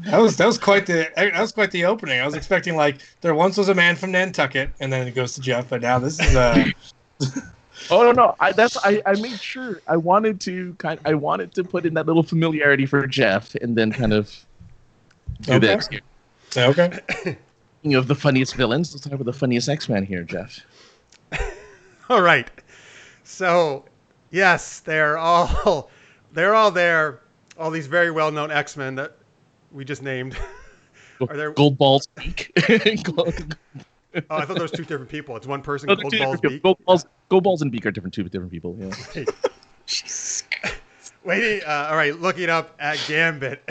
That was quite the opening. I was expecting like there once was a man from Nantucket, and then it goes to Jeff, but now this is Oh no! I made sure I wanted to put in that little familiarity for Jeff, and then kind of do this. Okay. Speaking of the funniest villains, let's talk about the funniest X-Man here, Jeff. All right. So, yes, they're all there. All these very well-known X-Men that we just named. Are there Goldballs, Beak? Oh, I thought there was two different people. It's one person. No, Goldballs, Beak. Goldballs and Beak are two different people. Yeah. Waiting. All right, looking up at Gambit,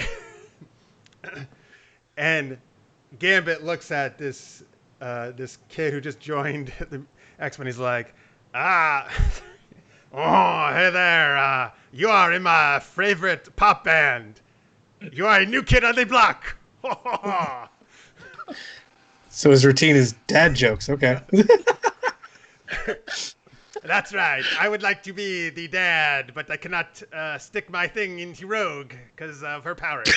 and Gambit looks at this kid who just joined the X-Men. He's like, oh, hey there. You are in my favorite pop band. You are a new kid on the block. So his routine is dad jokes. Okay. That's right. I would like to be the dad, but I cannot stick my thing into Rogue because of her powers.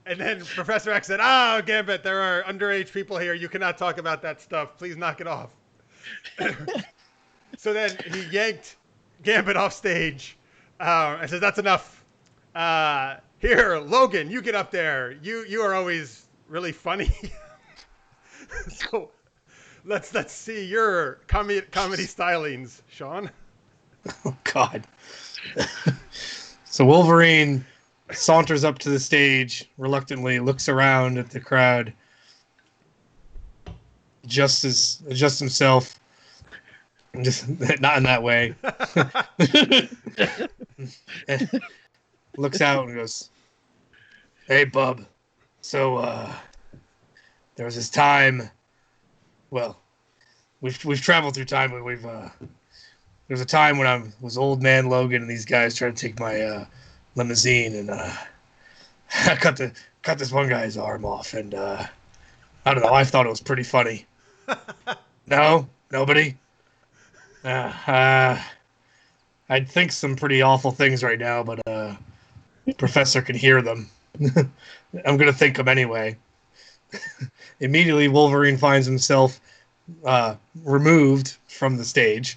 And then Professor X said, "Oh, Gambit, there are underage people here. You cannot talk about that stuff. Please knock it off." So then he yanked Gambit off stage and says, "That's enough. Here, Logan, you get up there. You are always really funny. So let's see your comedy stylings, Shawn." Oh God. So Wolverine saunters up to the stage, reluctantly looks around at the crowd, adjusts himself, just not in that way. Looks out and goes, "Hey, bub. So there was this time. Well, we've traveled through time. There was a time when I was old man Logan and these guys tried to take my limousine, and I cut this one guy's arm off, and I don't know. I thought it was pretty funny. No, nobody. I'd think some pretty awful things right now, but Professor can hear them. I'm gonna think them anyway." Immediately, Wolverine finds himself removed from the stage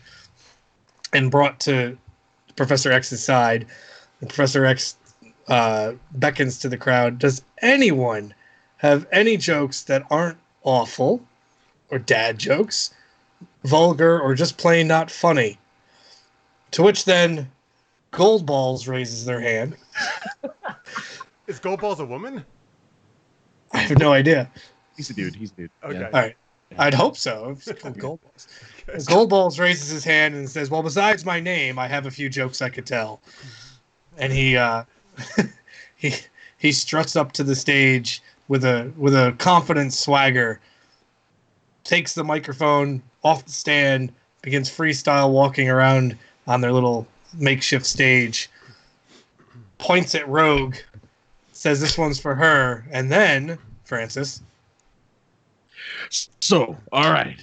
and brought to Professor X's side. And Professor X beckons to the crowd. "Does anyone have any jokes that aren't awful, or dad jokes, vulgar, or just plain not funny?" To which then Goldballs raises their hand. Is Goldballs a woman? I have no idea. He's a dude. Okay. Yeah. All right. I'd hope so. It's called Goldballs. Goldballs raises his hand and says, "Well, besides my name, I have a few jokes I could tell." And he he struts up to the stage with a confident swagger, takes the microphone off the stand, begins freestyle walking around on their little makeshift stage, points at Rogue, says this one's for her, and then, Francis. So, all right.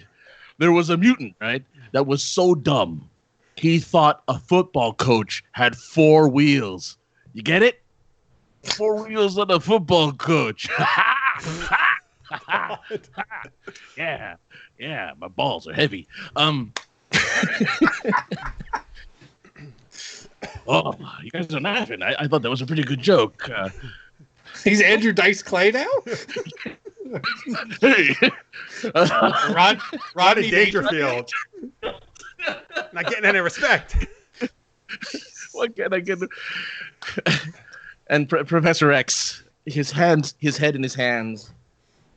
There was a mutant, right, that was so dumb. He thought a football coach had 4 wheels. You get it? 4 wheels on a football coach. Yeah, my balls are heavy. Oh, you guys are laughing. I thought that was a pretty good joke. He's Andrew Dice Clay now? Hey, Rodney Dangerfield. Not getting any respect. what can I get? And Professor X, his head in his hands,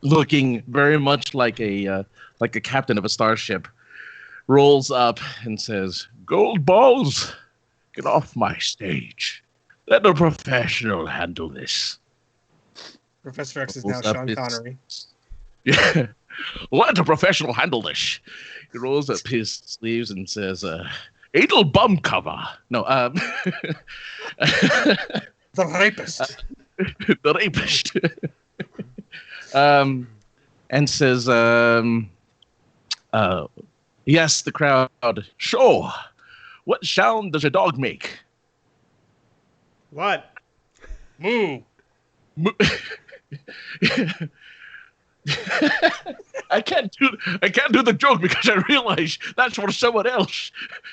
looking very much like a captain of a starship, rolls up and says, "Gold balls, get off my stage. Let a professional handle this." Professor X is now Sean Connery. Yeah. Let a professional handle this. He rolls up his sleeves and says, "Anal bum cover." No, The rapist. the rapist. And says, he asks the crowd, "Sure, what sound does a dog make?" What? Moo. I can't do the joke because I realize that's for someone else.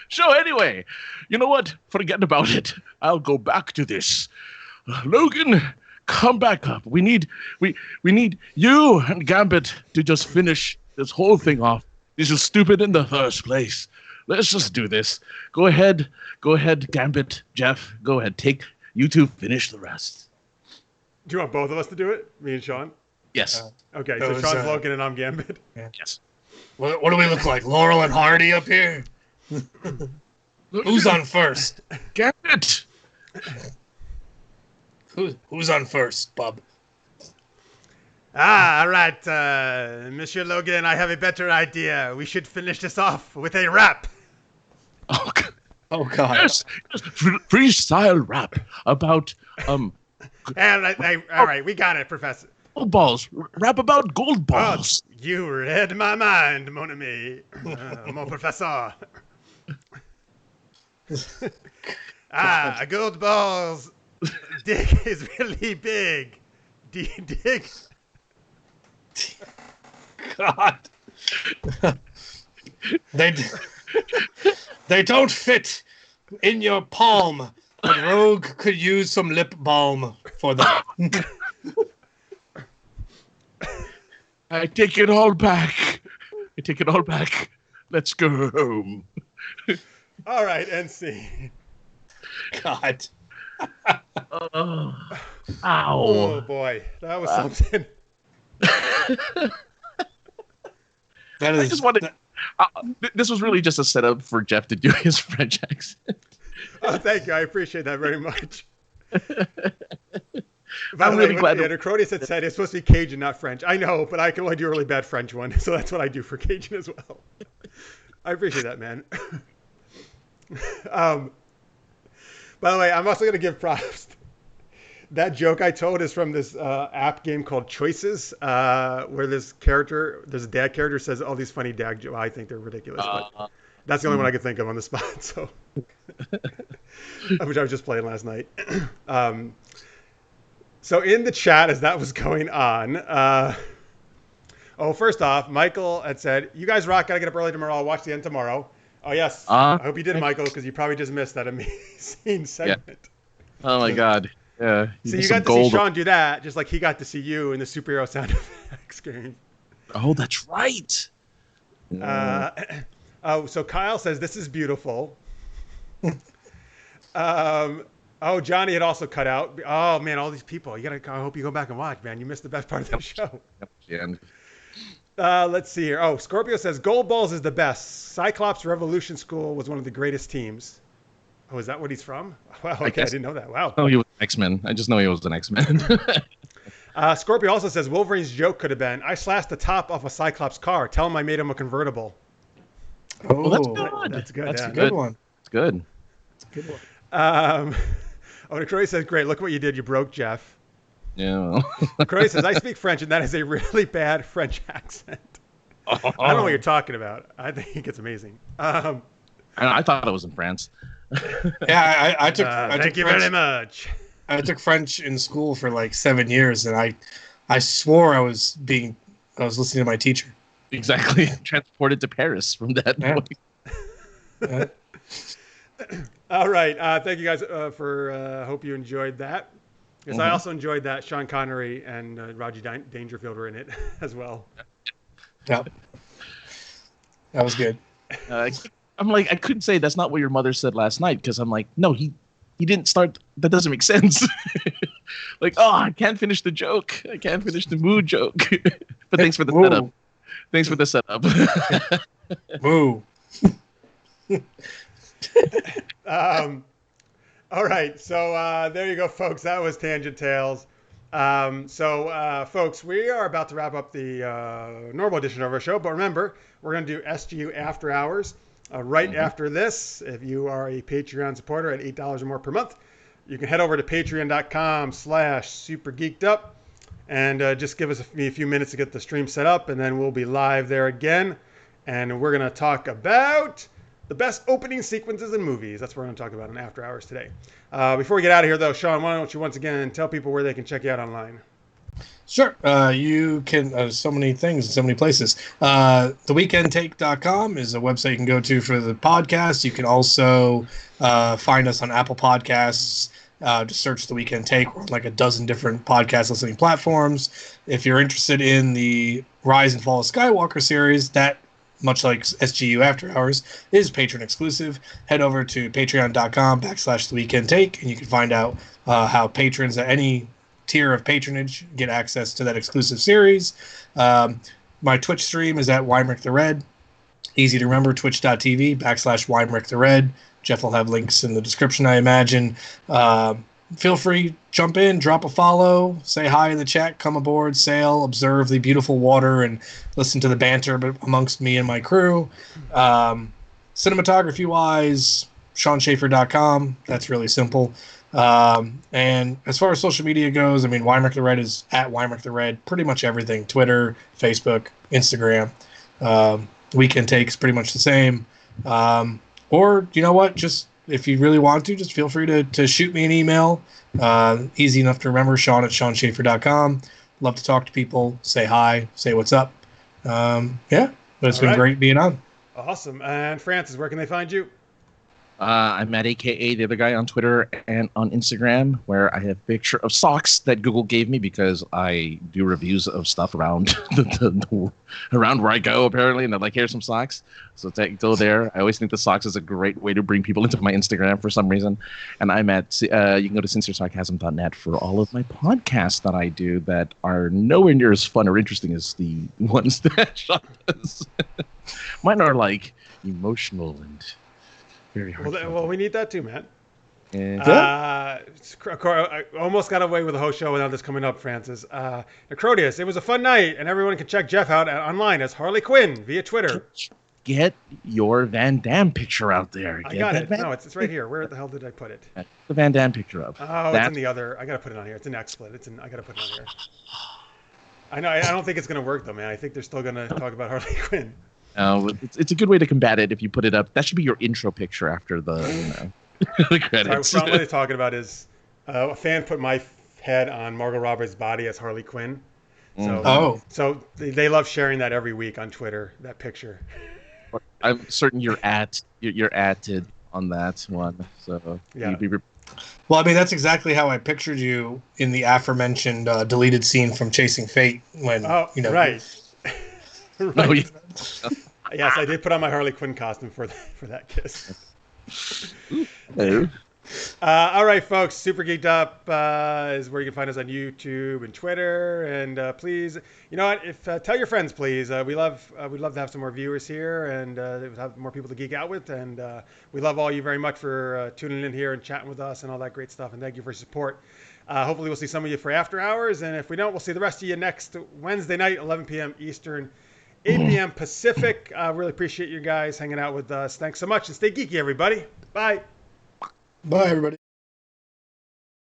So anyway, you know what? Forget about it. I'll go back to this. Logan, come back up. We need you and Gambit to just finish this whole thing off. This is stupid in the first place. Let's just do this. Go ahead, Gambit, Jeff. Go ahead. You two finish the rest. Do you want both of us to do it? Me and Sean? Yes. Okay, so Sean's Logan and I'm Gambit. Yeah. Yes. What do we look like? Laurel and Hardy up here? Who's on first? Gambit. Who's on first, Bub? All right, Monsieur Logan, I have a better idea. We should finish this off with a rap. Oh, God. Oh, God. Yes. Freestyle rap about And all right, we got it, Professor. gold balls. Rap about gold balls. Oh, you read my mind, mon ami. Mon professor. Gold balls. Dick is really big. Dig. God. They don't fit in your palm. But Rogue could use some lip balm for them. I take it all back. Let's go home. All right, NC. God. Ow. Oh, boy. That was something. That is. I just wanted. This was really just a setup for Jeff to do his French accent. Oh, thank you. I appreciate that very much. I'm really glad. Necronius had said it's supposed to be Cajun, not French. I know, but I can only do a really bad French one, so that's what I do for Cajun as well. I appreciate that, man. By the way, I'm also going to give props. That joke I told is from this app game called Choices, where there's a dad character says all these funny dad jokes. Well, I think they're ridiculous, but that's the only one I could think of on the spot. So, which I was just playing last night. So in the chat, as that was going on, first off, Michael had said, "You guys rock. Gotta get up early tomorrow. I'll watch the end tomorrow." Oh yes, I hope you did, Michael, because you probably just missed that amazing segment. Yeah. Oh my God. Yeah. So you got to see Sean do that, just like he got to see you in the superhero sound effects game. Oh, that's right. So Kyle says this is beautiful. Johnny had also cut out. Oh man, all these people. I hope you go back and watch, man. You missed the best part of the show. Let's see here. Oh, Scorpio says Gold Balls is the best. Cyclops Revolution School was one of the greatest teams. Oh, is that what he's from? Wow, okay, I didn't know that. Wow. Oh, he was an X-Men. I just know he was an X-Men. Scorpio also says Wolverine's joke could have been, "I slashed the top off a Cyclops car. Tell him I made him a convertible." Oh, that's good. That's good. That's a good one. It's good. That's a good one. Necroy says, "Great, look what you did. You broke Jeff." Yeah. Necroy says, "I speak French, and that is a really bad French accent." I don't know what you're talking about. I think it's amazing. I thought it was in France. Yeah, I took. Thank you very much. I took French in school for like 7 years, and I swore I was being I was listening to my teacher. Exactly. Transported to Paris from that point. Yeah. All right. Thank you guys for hope you enjoyed that. Because I also enjoyed that Sean Connery and Rodney Dangerfield were in it as well. Yep. That was good. I'm like, I couldn't say that's not what your mother said last night because I'm like, no, he didn't start. That doesn't make sense. Like, oh, I can't finish the joke. I can't finish the mood joke. But thanks for the setup. Thanks for the setup. Moo. All right, so there you go, folks. That was Tangent Tales. Folks, we are about to wrap up the normal edition of our show, but remember, we're going to do SGU After Hours right after this. If you are a Patreon supporter at $8 or more per month, you can head over to patreon.com/supergeekedup and just give us a few minutes to get the stream set up, and then we'll be live there again, and we're going to talk about the best opening sequences in movies. That's what we're going to talk about in After Hours today. Before we get out of here, though, Sean, why don't you once again tell people where they can check you out online? Sure. You can, so many things, so many places. TheWeekendTake.com is a website you can go to for the podcast. You can also find us on Apple Podcasts. Just search The Weekend Take. We're on like a dozen different podcast listening platforms. If you're interested in the Rise and Fall of Skywalker series, that, much like SGU After Hours, is patron exclusive. Head over to patreon.com/theweekendtake, and you can find out how patrons at any tier of patronage get access to that exclusive series. My Twitch stream is at Weimerick the Red. Easy to remember, twitch.tv/Weimerick the Red. Jeff will have links in the description, I imagine. Feel free, jump in, drop a follow, say hi in the chat, come aboard, sail, observe the beautiful water, and listen to the banter amongst me and my crew. Cinematography-wise, ShawnSchaffer.com. That's really simple. And as far as social media goes, I mean, Weimerick the Red is at Weimerick the Red. Pretty much everything. Twitter, Facebook, Instagram. Weekend Take's pretty much the same. Or, you know what, just if you really want to, just feel free to shoot me an email. Easy enough to remember, Shawn@ShawnSchaffer.com. Love to talk to people, say hi, say what's up. But it's been great being on. Awesome. And Francis, where can they find you? I'm at AKA the other guy on Twitter and on Instagram, where I have a picture of socks that Google gave me because I do reviews of stuff around around where I go, apparently, and they're like, here's some socks. So go there. I always think the socks is a great way to bring people into my Instagram for some reason. And I'm at, you can go to sinceresarcasm.net for all of my podcasts that I do that are nowhere near as fun or interesting as the ones that Sean does. Mine are like emotional and very hard. Well, we need that too, man. Yeah. I almost got away with the whole show without this coming up, Francis. Acrodius, it was a fun night, and everyone can check Jeff out online as Harley Quinn via Twitter. Get your Van Damme picture out there. I got it. No, it's right here. Where the hell did I put it? The Van Damme picture up. Oh, it's in the other. I got to put it on here. It's an XSplit. I got to put it on here. I know. I don't think it's going to work, though, man. I think they're still going to talk about Harley Quinn. It's a good way to combat it if you put it up. That should be your intro picture after the, the credits. So what they're talking about is a fan put my head on Margot Robbie's body as Harley Quinn. So they love sharing that every week on Twitter, that picture. I'm certain you're atted on that one. So yeah. Well, I mean, that's exactly how I pictured you in the aforementioned deleted scene from Chasing Fate when right. Right. Oh, yeah. Yes, I did put on my Harley Quinn costume for that kiss. Hello. All right, folks. Super Geeked Up is where you can find us on YouTube and Twitter. And please, you know what? Tell your friends, please. We'd love to have some more viewers here and have more people to geek out with. And we love all you very much for tuning in here and chatting with us and all that great stuff. And thank you for your support. Hopefully, we'll see some of you for After Hours. And if we don't, we'll see the rest of you next Wednesday night, 11 p.m. Eastern. 8 p.m. Pacific. Really appreciate you guys hanging out with us. Thanks so much, and stay geeky, everybody. Bye. Bye, everybody.